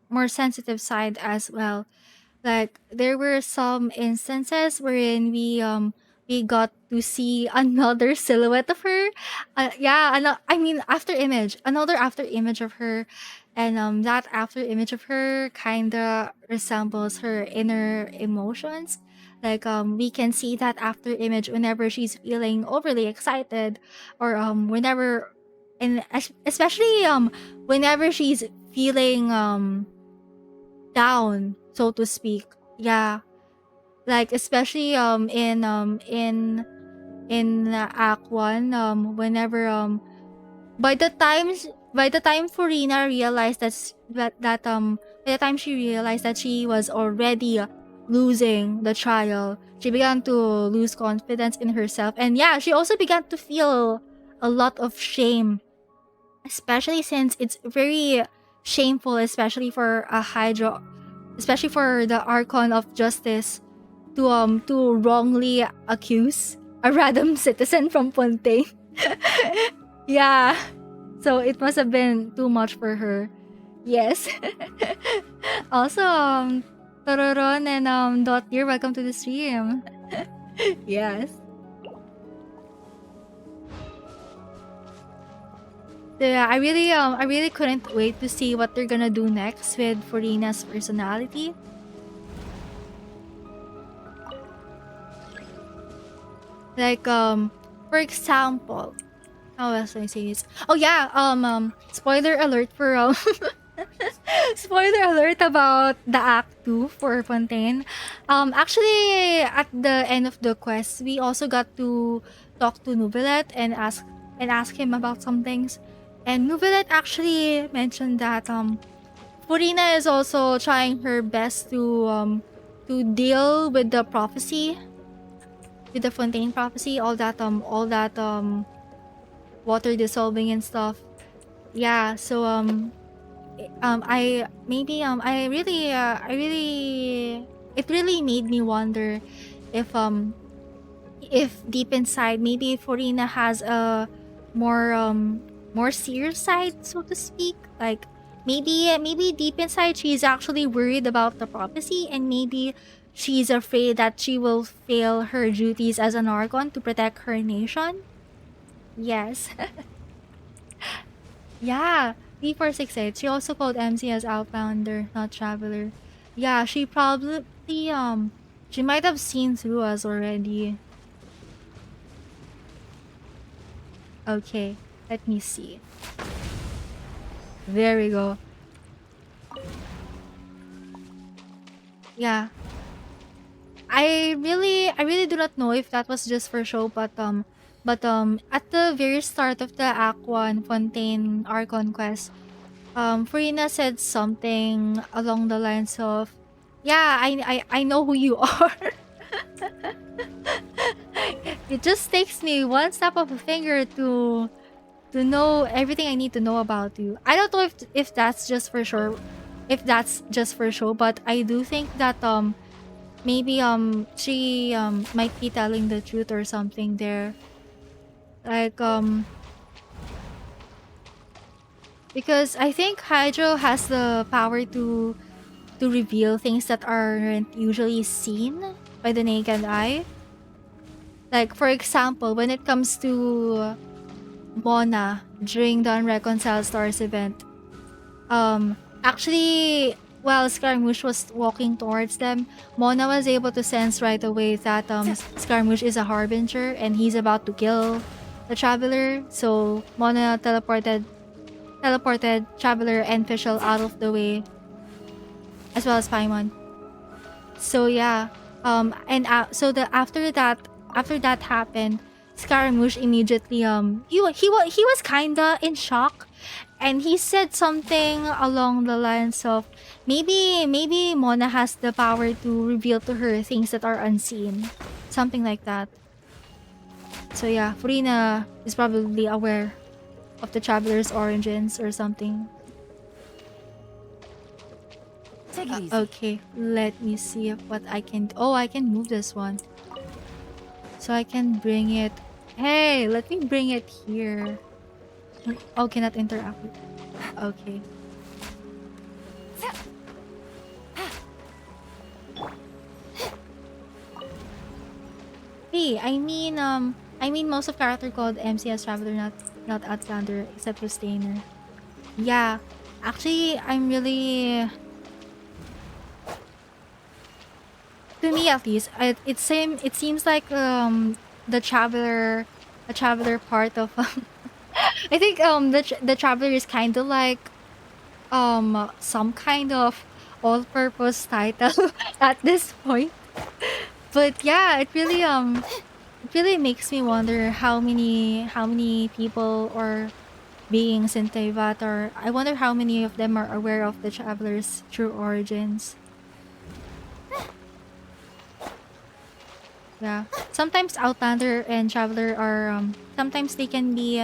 more sensitive side as well. Like there were some instances wherein we got to see another silhouette of her. Yeah, I mean another after image of her, and that after image of her kinda resembles her inner emotions. Like we can see that after image whenever she's feeling overly excited, or whenever, and especially whenever she's feeling down, so to speak. Yeah, like especially in Act 1, whenever by the time Furina realized by the time she realized that she was already losing the trial, she began to lose confidence in herself. And yeah, she also began to feel a lot of shame, especially since it's very shameful, especially for a Hydra, especially for the Archon of Justice to wrongly accuse a random citizen from Fontaine. Yeah. So it must have been too much for her. Yes. Also, Tororon and Dot here, welcome to the stream. Yes. So yeah, I really couldn't wait to see what they're gonna do next with Furina's personality. Like for example, how else do I say this? Oh yeah, spoiler alert for spoiler alert about the Act 2 for Fontaine. Actually, at the end of the quest, we also got to talk to Nubilet and ask him about some things. And Nubilet actually mentioned that Furina is also trying her best to deal with the prophecy, with the Fontaine prophecy, all that water dissolving and stuff. Yeah, so I really it really made me wonder if deep inside maybe Furina has a more serious side, so to speak. Like maybe deep inside she's actually worried about the prophecy, and maybe she's afraid that she will fail her duties as an Archon to protect her nation. Yes. Yeah, B468. She also called MC as Outlander, not Traveler. Yeah, she probably she might have seen through us already. Okay, let me see. There we go. Yeah. I really do not know if that was just for show, but at the very start of the Act 1 Fontaine Archon quest, Furina said something along the lines of, "Yeah, I know who you are." It just takes me one snap of a finger to know everything I need to know about you. I don't know if that's just for sure, if that's just for show, but I do think that maybe she might be telling the truth or something there. Like because I think Hydro has the power to reveal things that aren't usually seen by the naked eye. Like for example, when it comes to Mona during the Unreconciled Stars event, actually while Scaramouche was walking towards them, Mona was able to sense right away that Scaramouche is a harbinger and he's about to kill the Traveler. So Mona teleported Traveler and Fischl out of the way, as well as Paimon. So yeah, so after that happened, Scaramouche immediately he was kinda in shock, and he said something along the lines of maybe Mona has the power to reveal to her things that are unseen, something like that. So yeah, Furina is probably aware of the Traveler's origins or something. Take it easy. Okay, let me see what I can. Oh, I can move this one. So I can bring it. Hey, let me bring it here. Oh, cannot interact with it. Okay. Hey, I mean most of character called MC as Traveler, not Outlander, except for Stainer. Yeah, actually, I'm really. To me, at least, it seems like the traveler part of I think the traveler is kind of like some kind of all-purpose title at this point. But yeah, it really makes me wonder how many people or beings in Teyvat. I wonder how many of them are aware of the traveler's true origins. Yeah. Sometimes Outlander and Traveler are sometimes they can be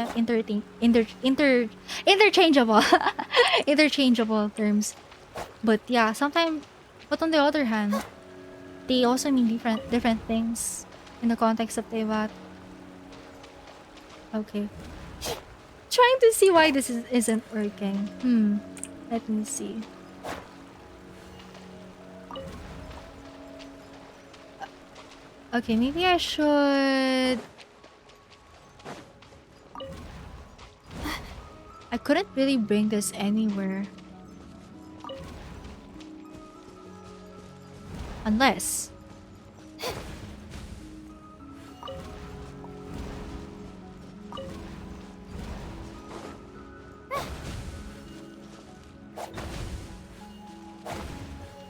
interchangeable. Interchangeable terms. But yeah, sometimes but on the other hand, they also mean different things in the context of Teyvat. Okay. Trying to see why this isn't working. Let me see. Okay, maybe I should... I couldn't really bring this anywhere. Unless...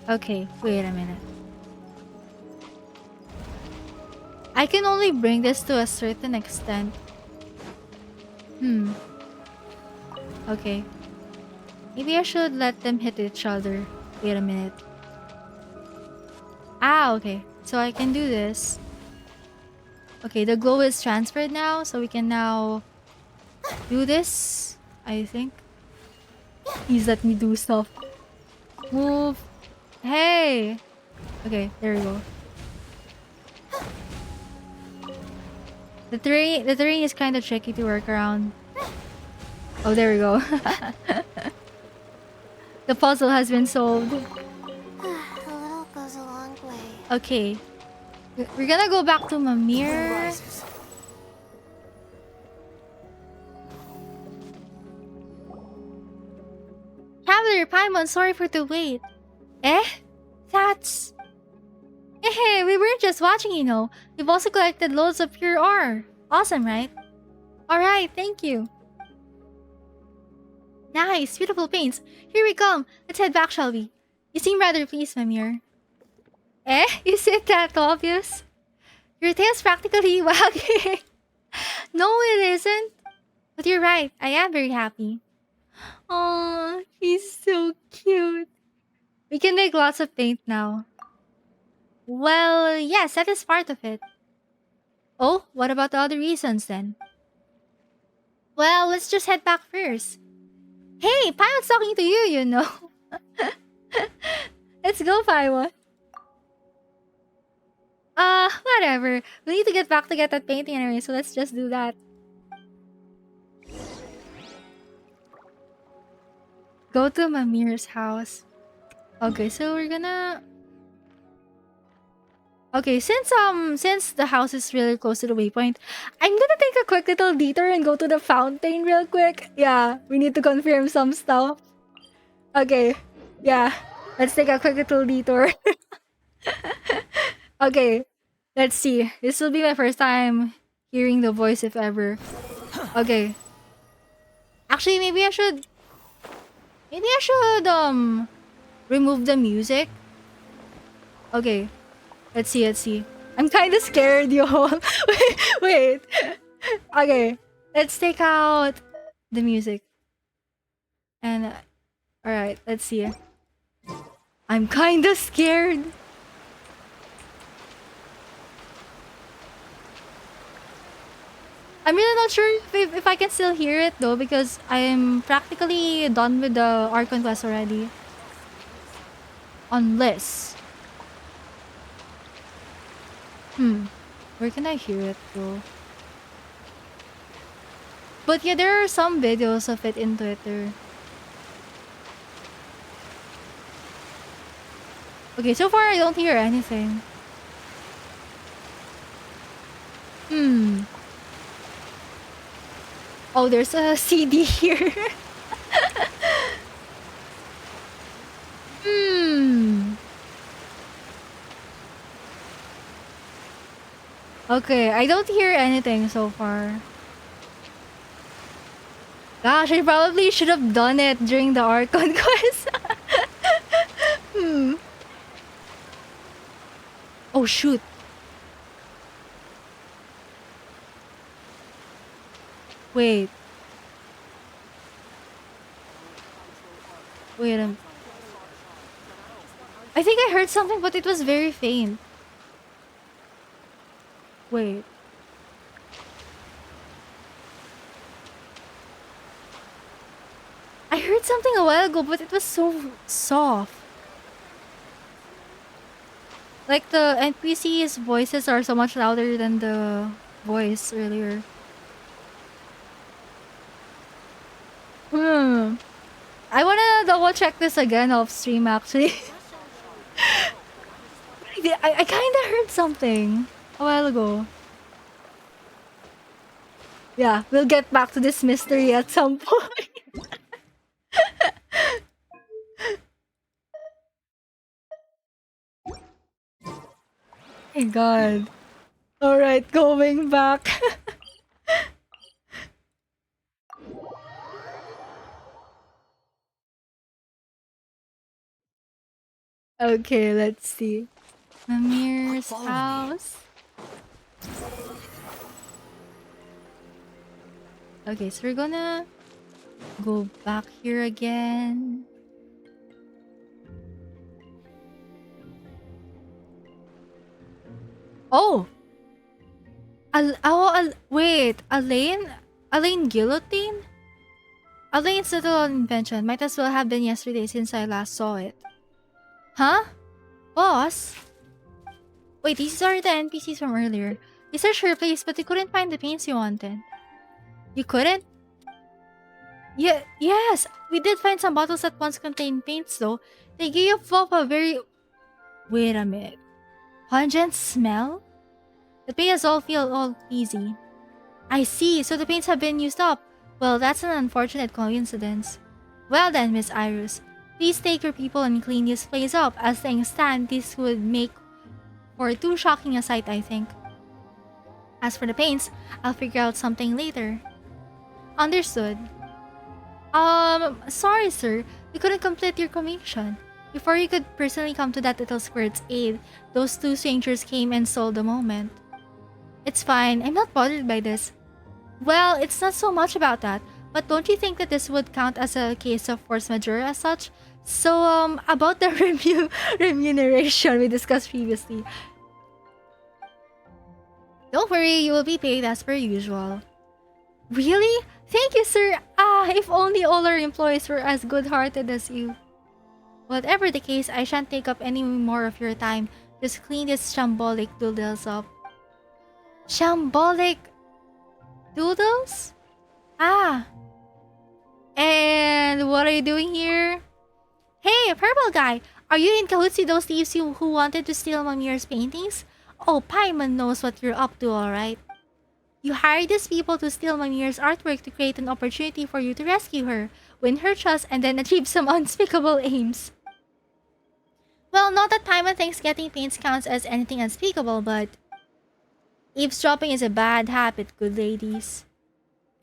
Okay, wait a minute. I can only bring this to a certain extent. Okay. Maybe I should let them hit each other. Wait a minute. Ah, okay. So I can do this. Okay, the glow is transferred now, so we can now do this, I think. Please let me do stuff. Move. Hey! Okay, there we go. The terrain is kind of tricky to work around. Oh, there we go. The puzzle has been solved. A little goes a long way. Okay. We're gonna go back to Mamere. Rises. Traveler Paimon, sorry for the wait. Eh? That's... Eh, we weren't just watching, you know. We've also collected loads of pure ore. Awesome, right? Alright, thank you. Nice, beautiful paints. Here we come. Let's head back, shall we? You seem rather pleased, Mamere. Eh? Is it that obvious? Your tail's practically wagging. No, it isn't. But you're right. I am very happy. Oh, he's so cute. We can make lots of paint now. Well, yes, that is part of it. Oh, what about the other reasons then? Well, let's just head back first. Hey, Paimon's talking to you, you know. Let's go, Paimon. Whatever. We need to get back to get that painting anyway, so let's just do that. Go to Mamere's house. Okay, so we're gonna... Okay, since the house is really close to the waypoint, I'm gonna take a quick little detour and go to the fountain real quick. Yeah, we need to confirm some stuff. Okay, yeah. Let's take a quick little detour. Okay, let's see. This will be my first time hearing the voice, if ever. Okay. Actually, maybe I should... remove the music. Okay. Let's see. I'm kind of scared, yo. Wait. Okay. Let's take out the music. And... Alright, let's see. I'm kind of scared. I'm really not sure if I can still hear it though, because I'm practically done with the Archon quest already. Unless... Where can I hear it though? But yeah, there are some videos of it in Twitter. Okay, so far I don't hear anything. Oh, there's a CD here. Okay, I don't hear anything so far. Gosh, I probably should have done it during the Archon quest. Oh, shoot. Wait. Wait a... I think I heard something, but it was very faint. Wait. I heard something a while ago, but it was so soft. Like the NPC's voices are so much louder than the voice earlier. I wanna double check this again off stream actually. I kinda heard something a while ago. Yeah, we'll get back to this mystery at some point. My god. Alright, going back. Okay, let's see. Mamer's house. Okay, so we're gonna go back here again. Oh! Wait, Elaine Guillotine? Elaine's little invention might as well have been yesterday since I last saw it. Huh? Boss? Wait, these are the NPCs from earlier. You searched her place, but you couldn't find the paints you wanted. You couldn't? Yeah, yes! We did find some bottles that once contained paints though. They gave off a very... Wait a minute. Pungent smell? The paints all feel all easy. I see, so the paints have been used up. Well, that's an unfortunate coincidence. Well then, Miss Iris. Please take your people and clean this place up. As things stand, this would make for too shocking a sight, I think. As for the paints, I'll figure out something later. Understood. Sorry sir, we couldn't complete your commission. Before you could personally come to that little squirt's aid, those two strangers came and stole the moment. It's fine, I'm not bothered by this. Well, it's not so much about that, but don't you think that this would count as a case of force majeure as such? So, about the remuneration we discussed previously. Don't worry, you will be paid as per usual. Really? Thank you, sir. If only all our employees were as good-hearted as you. Whatever the case, I shan't take up any more of your time. Just clean these shambolic doodles up. Shambolic doodles? And what are you doing here? Hey, purple guy! Are you in cahoots with those thieves who wanted to steal Mamer's paintings? Oh, Paimon knows what you're up to, alright. You hired these people to steal Mamer's artwork to create an opportunity for you to rescue her, win her trust, and then achieve some unspeakable aims. Well, not that Paimon thinks getting paints counts as anything unspeakable, but... eavesdropping is a bad habit, good ladies.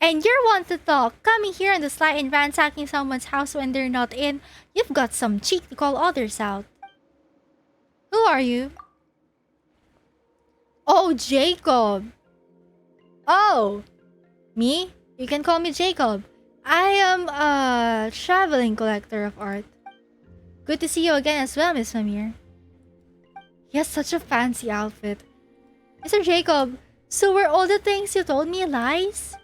And you're one to talk, coming here on the sly and ransacking someone's house when they're not in. You've got some cheek to call others out. Who are you? Oh, Jacob. Oh, me? You can call me Jacob. I am a traveling collector of art. Good to see you again as well, Miss Mamer. He has such a fancy outfit. Mr. Jacob, so were all the things you told me lies?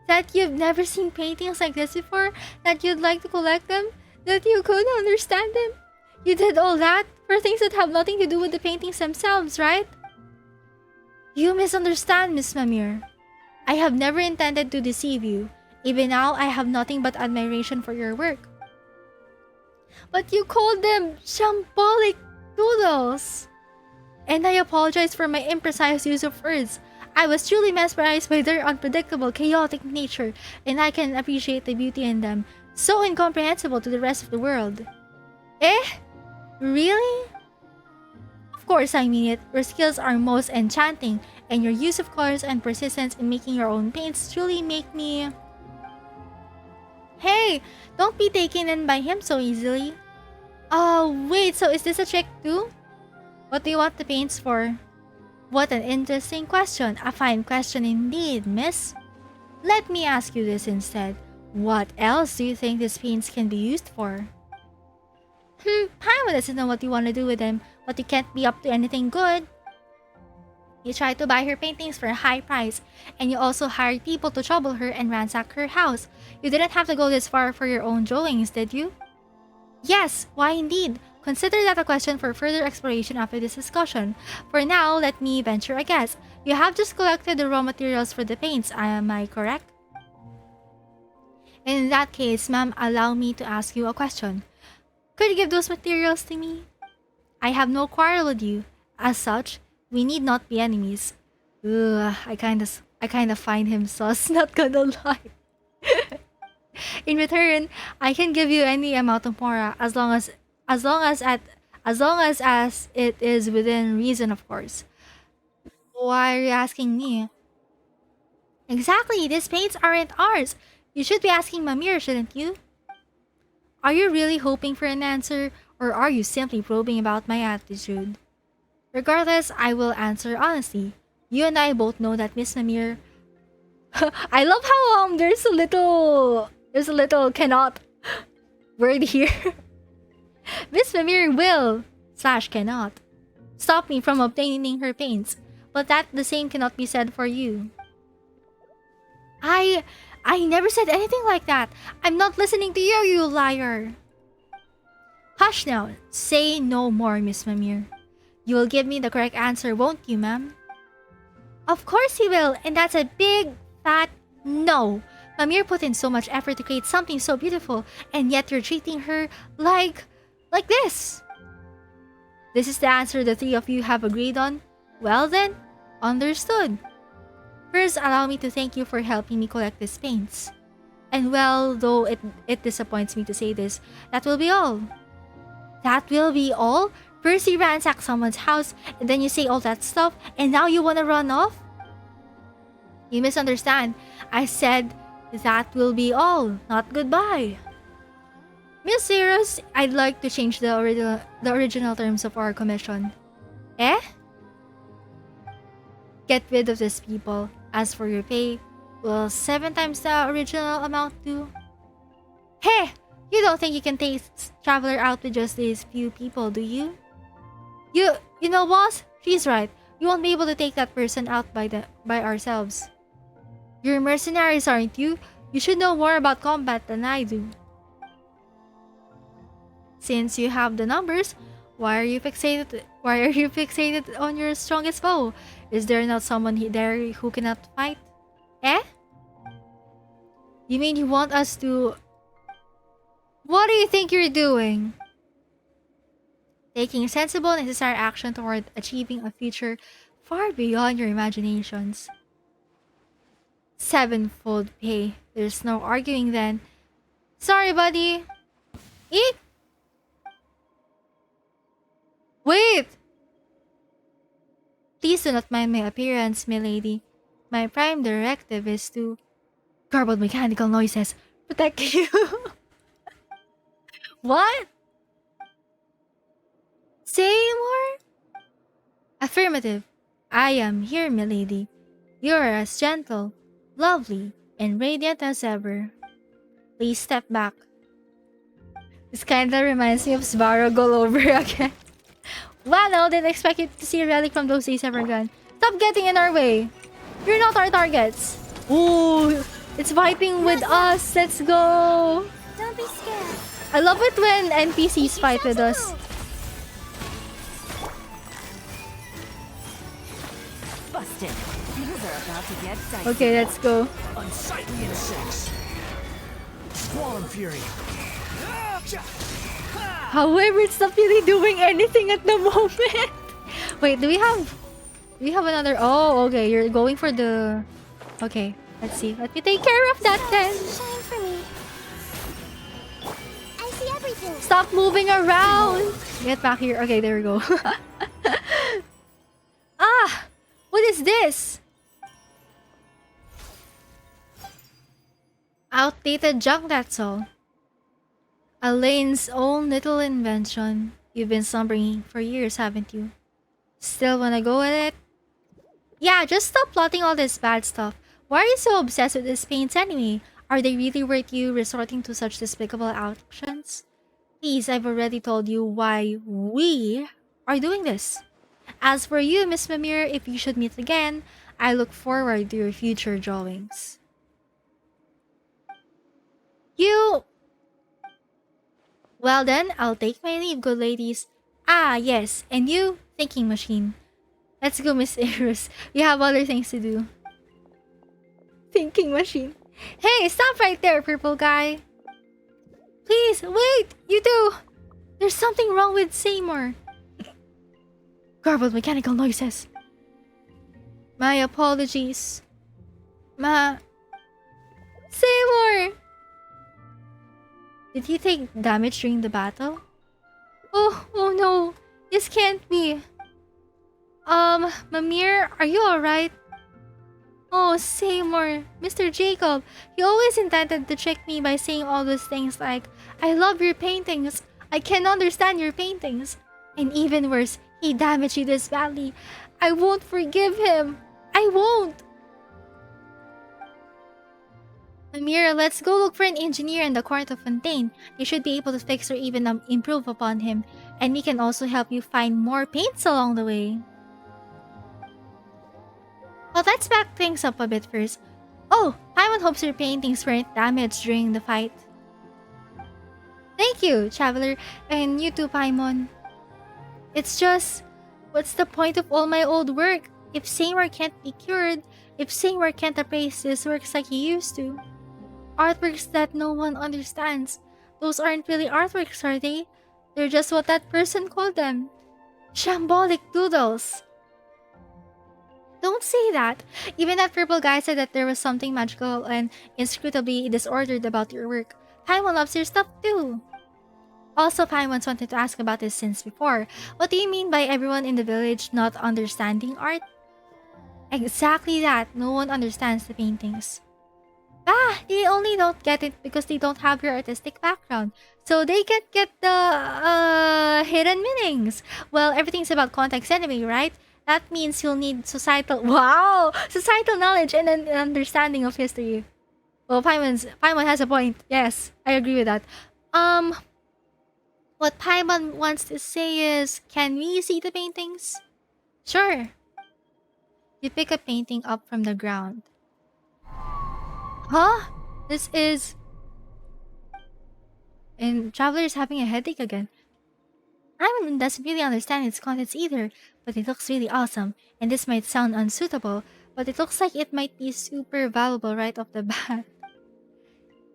That you've never seen paintings like this before? That you'd like to collect them? That you couldn't understand them? You did all that for things that have nothing to do with the paintings themselves, right? You misunderstand, Miss Mamer. I have never intended to deceive you. Even now, I have nothing but admiration for your work. But you called them shambolic doodles. And I apologize for my imprecise use of words. I was truly mesmerized by their unpredictable, chaotic nature, and I can appreciate the beauty in them, so incomprehensible to the rest of the world. Eh? Really? Of course I mean it. Your skills are most enchanting, and your use of colors and persistence in making your own paints truly make me... Hey! Don't be taken in by him so easily. Wait, so is this a trick too? What do you want the paints for? What an interesting question. A fine question indeed, miss. Let me ask you this instead. What else do you think these paints can be used for? Paimon doesn't know what you want to do with him, but you can't be up to anything good. You tried to buy her paintings for a high price, and you also hired people to trouble her and ransack her house. You didn't have to go this far for your own drawings, did you? Yes, why indeed? Consider that a question for further exploration after this discussion. For now, let me venture a guess. You have just collected the raw materials for the paints, am I correct? In that case, ma'am, allow me to ask you a question. Could you give those materials to me? I have no quarrel with you. As such, we need not be enemies. Ugh, I kinda find him sus, not gonna lie. In return, I can give you any amount of mora as long as it is within reason, of course. Why are you asking me? Exactly, these paints aren't ours. You should be asking Mamere, shouldn't you? Are you really hoping for an answer, or are you simply probing about my attitude? Regardless, I will answer honestly. You and I both know that Miss Mamere... I love how there's a little cannot word here. Miss Mamere will / cannot stop me from obtaining her paints, but that the same cannot be said for you. I never said anything like that. I'm not listening to you, you liar. Hush now. Say no more, Miss Mamere. You will give me the correct answer, won't you, ma'am? Of course he will, and that's a big, fat no. Mamere put in so much effort to create something so beautiful, and yet you're treating her like this. This is the answer the three of you have agreed on? Well then, understood. First, allow me to thank you for helping me collect these paints. And well, though it disappoints me to say this, that will be all. That will be all? First you ransack someone's house, and then you say all that stuff, and now you wanna run off? You misunderstand. I said that will be all, not goodbye. Miss Cirrus, I'd like to change the original terms of our commission. Eh? Get rid of these people. As for your pay, will 7 times the original amount do? Hey! You don't think you can take Traveler out with just these few people, do you? You know, boss? She's right. We won't be able to take that person out by ourselves. You're mercenaries, aren't you? You should know more about combat than I do. Since you have the numbers, why are you fixated on your strongest foe? Is there not someone there who cannot fight? Eh? You mean you want us to... What do you think you're doing? Taking sensible, necessary action toward achieving a future far beyond your imaginations. 7-fold pay. There's no arguing then. Sorry, buddy. Eat. Wait! Please do not mind my appearance, milady. My prime directive is to... Garbled mechanical noises. Protect you. What? Seymour? Affirmative. I am here, milady. You are as gentle, lovely, and radiant as ever. Please step back. This kinda reminds me of Svarog all over again. Wow, no, didn't expect you to see a relic from those days ever again. Stop getting in our way. You're not our targets. Ooh, it's fighting with us. Let's go. Don't be scared. I love it when NPCs fight with us. Busted. Things are about to get dicey. Okay, let's go. Unsightly insects. Squall and fury. However, it's not really doing anything at the moment. Wait, do we have another? Oh, okay. You're going for the... Okay, let's see. Let me take care of that then. Shine for me. I see everything. Stop moving around. Get back here. Okay, there we go. Ah! What is this? Outdated junk, that's all. Elaine's own little invention. You've been slumbering for years, haven't you? Still wanna go at it? Yeah, just stop plotting all this bad stuff. Why are you so obsessed with these paints anyway? Are they really worth you resorting to such despicable actions? Please, I've already told you why we are doing this. As for you, Miss Mimir, if you should meet again, I look forward to your future drawings. You... Well then, I'll take my leave, good ladies. Ah, yes, and you, thinking machine. Let's go, Miss Eris. We have other things to do. Thinking machine. Hey, stop right there, purple guy. Please, wait! You do! There's something wrong with SEYMOUR. Garbled mechanical noises. My apologies. SEYMOUR! Did he take damage during the battle? Oh no. This can't be. Mimir, are you alright? Oh, SEYMOUR, Mr. JAKOB, he always intended to trick me by saying all those things like, I love your paintings, I can understand your paintings. And even worse, he damaged you this badly. I won't forgive him. I won't. Mimir, let's go look for an engineer in the court of Fontaine. They should be able to fix or even improve upon him. And we can also help you find more paints along the way. Well, let's back things up a bit first. Oh, Paimon hopes your paintings weren't damaged during the fight. Thank you, Traveler, and you too, Paimon. It's just, what's the point of all my old work? If SEYMOUR can't be cured, if SEYMOUR can't appraise his works like he used to. Artworks that no one understands. Those aren't really artworks, are they? They're just what that person called them. Shambolic doodles. Don't say that. Even that purple guy said that there was something magical and inscrutably disordered about your work. Paimon loves your stuff too. Also, Paimon's wanted to ask about this since before. What do you mean by everyone in the village not understanding art? Exactly that. No one understands the paintings. Ah, they only don't get it because they don't have your artistic background. So they can't get the hidden meanings. Well, everything's about context anyway, right? That means you'll need societal knowledge and an understanding of history. Well, Paimon has a point. Yes, I agree with that. What Paimon wants to say is, can we see the paintings? Sure. You pick a painting up from the ground. Huh? This is... And Traveler's having a headache again. Paimon doesn't really understand its contents either, but it looks really awesome. And this might sound unsuitable, but it looks like it might be super valuable right off the bat.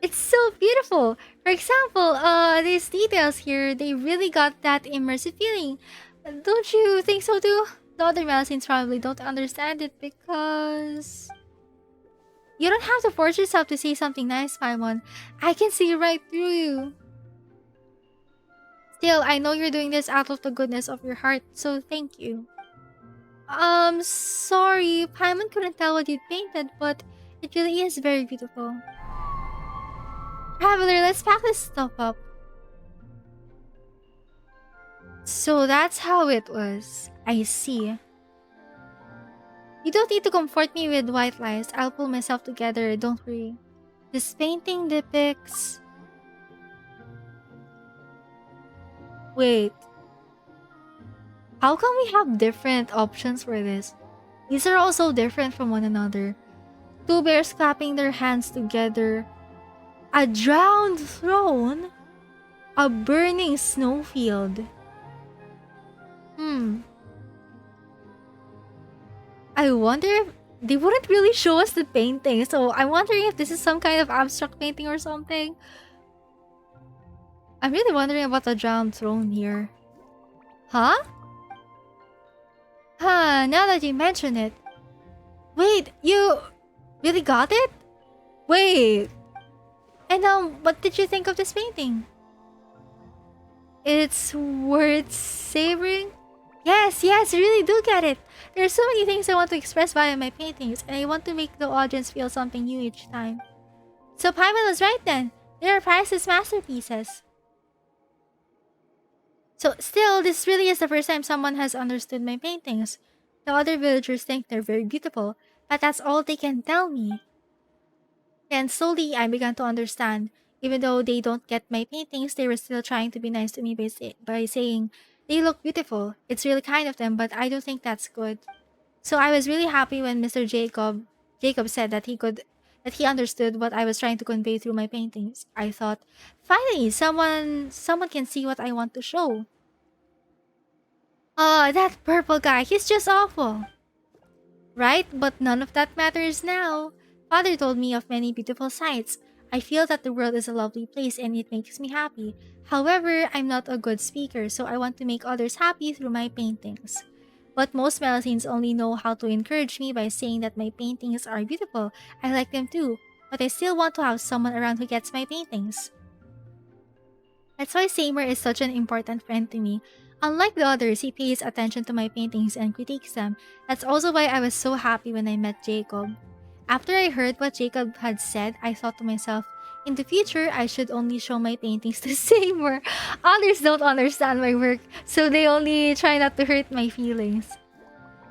It's so beautiful! For example, these details here, they really got that immersive feeling. Don't you think so too? The other Melusines probably don't understand it because... You don't have to force yourself to say something nice, Paimon. I can see right through you. Still, I know you're doing this out of the goodness of your heart, so thank you. Sorry, Paimon couldn't tell what you painted, but it really is very beautiful. Traveler, let's pack this stuff up. So that's how it was. I see. You don't need to comfort me with white lies. I'll pull myself together, don't worry. This painting depicts... Wait. How come we have different options for this? These are all so different from one another. Two bears clapping their hands together. A drowned throne. A burning snowfield. I wonder if they wouldn't really show us the painting, so I'm wondering if this is some kind of abstract painting or something. I'm really wondering about the drowned throne here. Huh? Now that you mention it. Wait, you really got it? Wait. And what did you think of this painting? It's worth savoring? Yes, you really do get it. There are so many things I want to express via my paintings, and I want to make the audience feel something new each time. So Paimon was right then. They are priceless masterpieces. So still, this really is the first time someone has understood my paintings. The other villagers think they're very beautiful, but that's all they can tell me. And slowly, I began to understand. Even though they don't get my paintings, they were still trying to be nice to me by saying they look beautiful. It's really kind of them, but I don't think that's good. So I was really happy when Mr. Jacob said that he understood what I was trying to convey through my paintings. I thought, finally, someone can see what I want to show. Oh, that purple guy, he's just awful. Right? But none of that matters now. Father told me of many beautiful sights. I feel that the world is a lovely place and it makes me happy. However, I'm not a good speaker, so I want to make others happy through my paintings. But most Melusines only know how to encourage me by saying that my paintings are beautiful. I like them too, but I still want to have someone around who gets my paintings. That's why SEYMOUR is such an important friend to me. Unlike the others, he pays attention to my paintings and critiques them. That's also why I was so happy when I met JAKOB. After I heard what JAKOB had said, I thought to myself, in the future, I should only show my paintings to SEYMOUR. Others don't understand my work, so they only try not to hurt my feelings.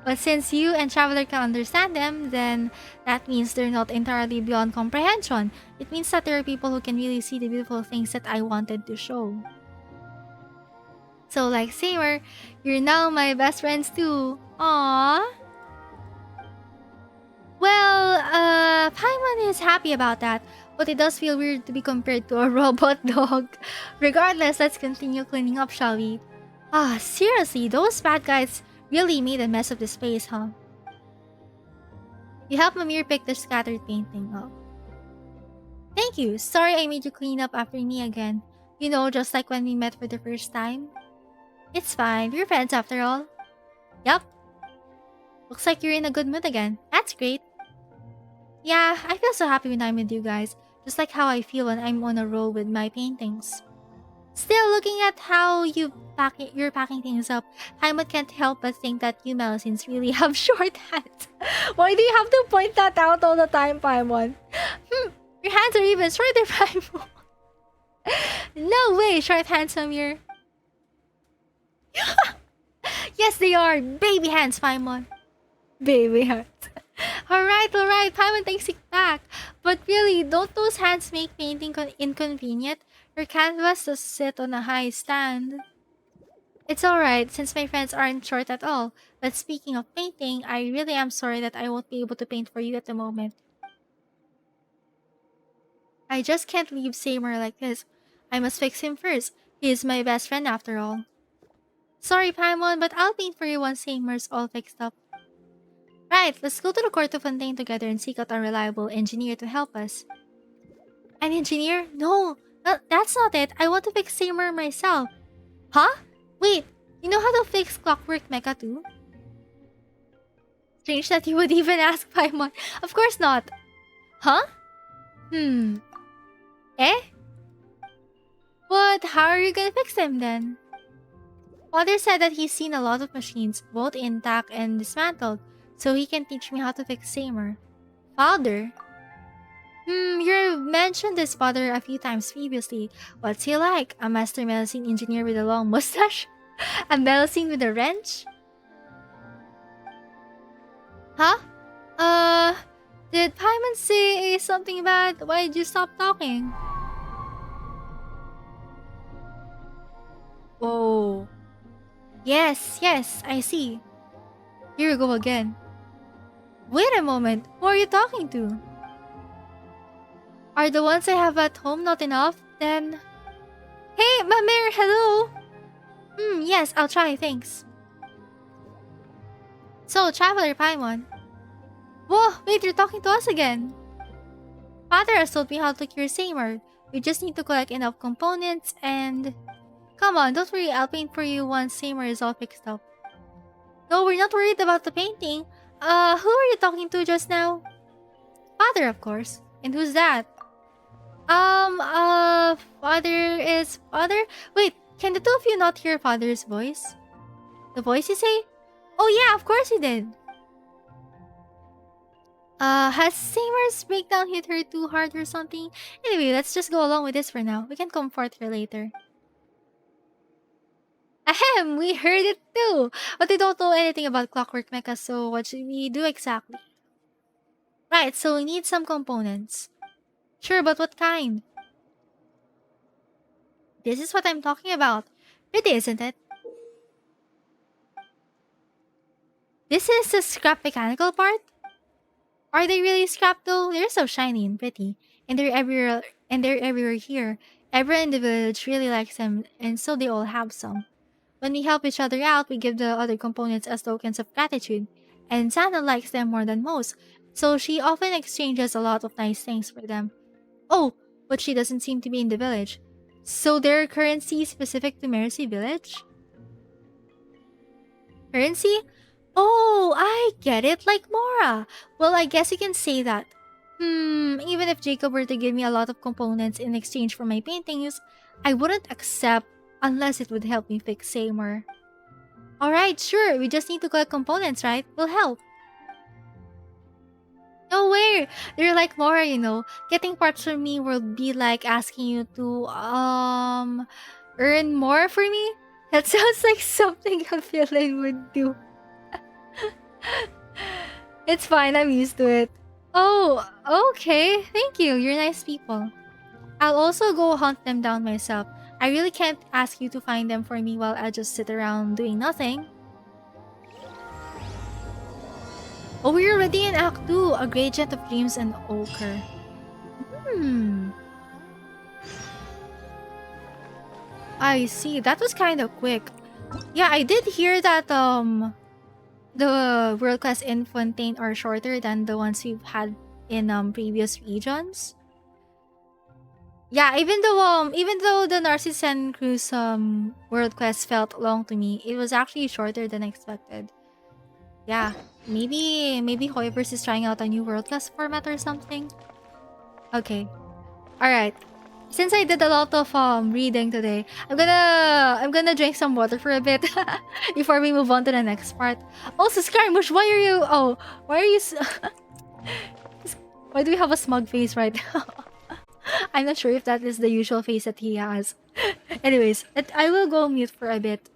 But since you and Traveler can understand them, then that means they're not entirely beyond comprehension. It means that there are people who can really see the beautiful things that I wanted to show. So like SEYMOUR, you're now my best friends too. Aww. Well, Paimon is happy about that, but it does feel weird to be compared to a robot dog. Regardless, let's continue cleaning up, shall we? Ah, seriously, those bad guys really made a mess of this place, huh? You helped Mamere pick the scattered painting up. Thank you. Sorry I made you clean up after me again. You know, just like when we met for the first time. It's fine. We're friends after all. Yup. Looks like you're in a good mood again. That's great. Yeah, I feel so happy when I'm with you guys. Just like how I feel when I'm on a roll with my paintings. Still, looking at how you're packing things up, Paimon can't help but think that you Melusines really have short hands. Why do you have to point that out all the time, Paimon? Your hands are even shorter, Paimon. No way, short hands, Samir. Yes, they are. Baby hands, Paimon. Baby hands. Alright, Paimon takes it back. But really, don't those hands make painting inconvenient? Your canvas does sit on a high stand. It's alright, since my friends aren't short at all. But speaking of painting, I really am sorry that I won't be able to paint for you at the moment. I just can't leave SEYMOUR like this. I must fix him first. He is my best friend after all. Sorry, Paimon, but I'll paint for you once SEYMOUR's all fixed up. Right, let's go to the court of Fontaine together and seek out a reliable engineer to help us. An engineer? No, that's not it. I want to fix SEYMOUR myself. Huh? Wait, you know how to fix Clockwork Mecha too? Strange that you would even ask, Paimon. Of course not. Huh? Eh? But how are you gonna fix them then? Father said that he's seen a lot of machines, both intact and dismantled, so he can teach me how to fix SEYMOUR. Father? You've mentioned this father a few times previously. What's he like? A master Melusine engineer with a long mustache? A Melusine with a wrench? Huh? Did Paimon say something bad? Why did you stop talking? Oh. Yes, I see. Here you go again. Wait a moment, who are you talking to? Are the ones I have at home not enough? Then... Hey, Mamere, hello! Yes, I'll try, thanks. So, Traveler Paimon. Whoa, wait, you're talking to us again. Father has told me how to cure SEYMOUR. We just need to collect enough components and... Come on, don't worry, I'll paint for you once SEYMOUR is all fixed up. No, we're not worried about the painting. Who are you talking to just now? Father, of course. And who's that? Father is... Father? Wait, can the two of you not hear Father's voice? The voice you say? Oh yeah, of course he did. Has SEYMOUR's breakdown hit her too hard or something? Anyway, let's just go along with this for now. We can comfort her later. Ahem, we heard it too! But we don't know anything about Clockwork Mecha, so what should we do exactly? Right, so we need some components. Sure, but what kind? This is what I'm talking about. Pretty, isn't it? This is the scrap mechanical part? Are they really scrap though? They're so shiny and pretty. And they're everywhere here. Everyone in the village really likes them, and so they all have some. When we help each other out, we give the other components as tokens of gratitude. And Santa likes them more than most, so she often exchanges a lot of nice things for them. Oh, but she doesn't seem to be in the village. So there are currency specific to MERUSEA Village? Currency? Oh, I get it, like Mora. Well, I guess you can say that. Even if Jacob were to give me a lot of components in exchange for my paintings, I wouldn't accept unless it would help me fix SEYMOUR. Alright, sure, we just need to collect components, right? We'll help. No way! They're like Mora, you know. Getting parts from me will be like asking you to, earn more for me? That sounds like something a villain would do. It's fine, I'm used to it. Oh, okay. Thank you. You're nice people. I'll also go hunt them down myself. I really can't ask you to find them for me while I just sit around doing nothing. Oh, we're already in Act 2. A gradient of dreams and ochre. I see. That was kind of quick. Yeah, I did hear that, the world class in Fontaine are shorter than the ones we've had in previous regions. Yeah, even though the Narcissan Cruise world quest felt long to me, it was actually shorter than expected. Yeah, maybe Hoiverse is trying out a new world class format or something. Okay, all right. Since I did a lot of reading today, I'm gonna drink some water for a bit before we move on to the next part. Also, Scarmush, why are you? Oh, why are you? Why do we have a smug face right now? I'm not sure if that is the usual face that he has. Anyways, I will go mute for a bit.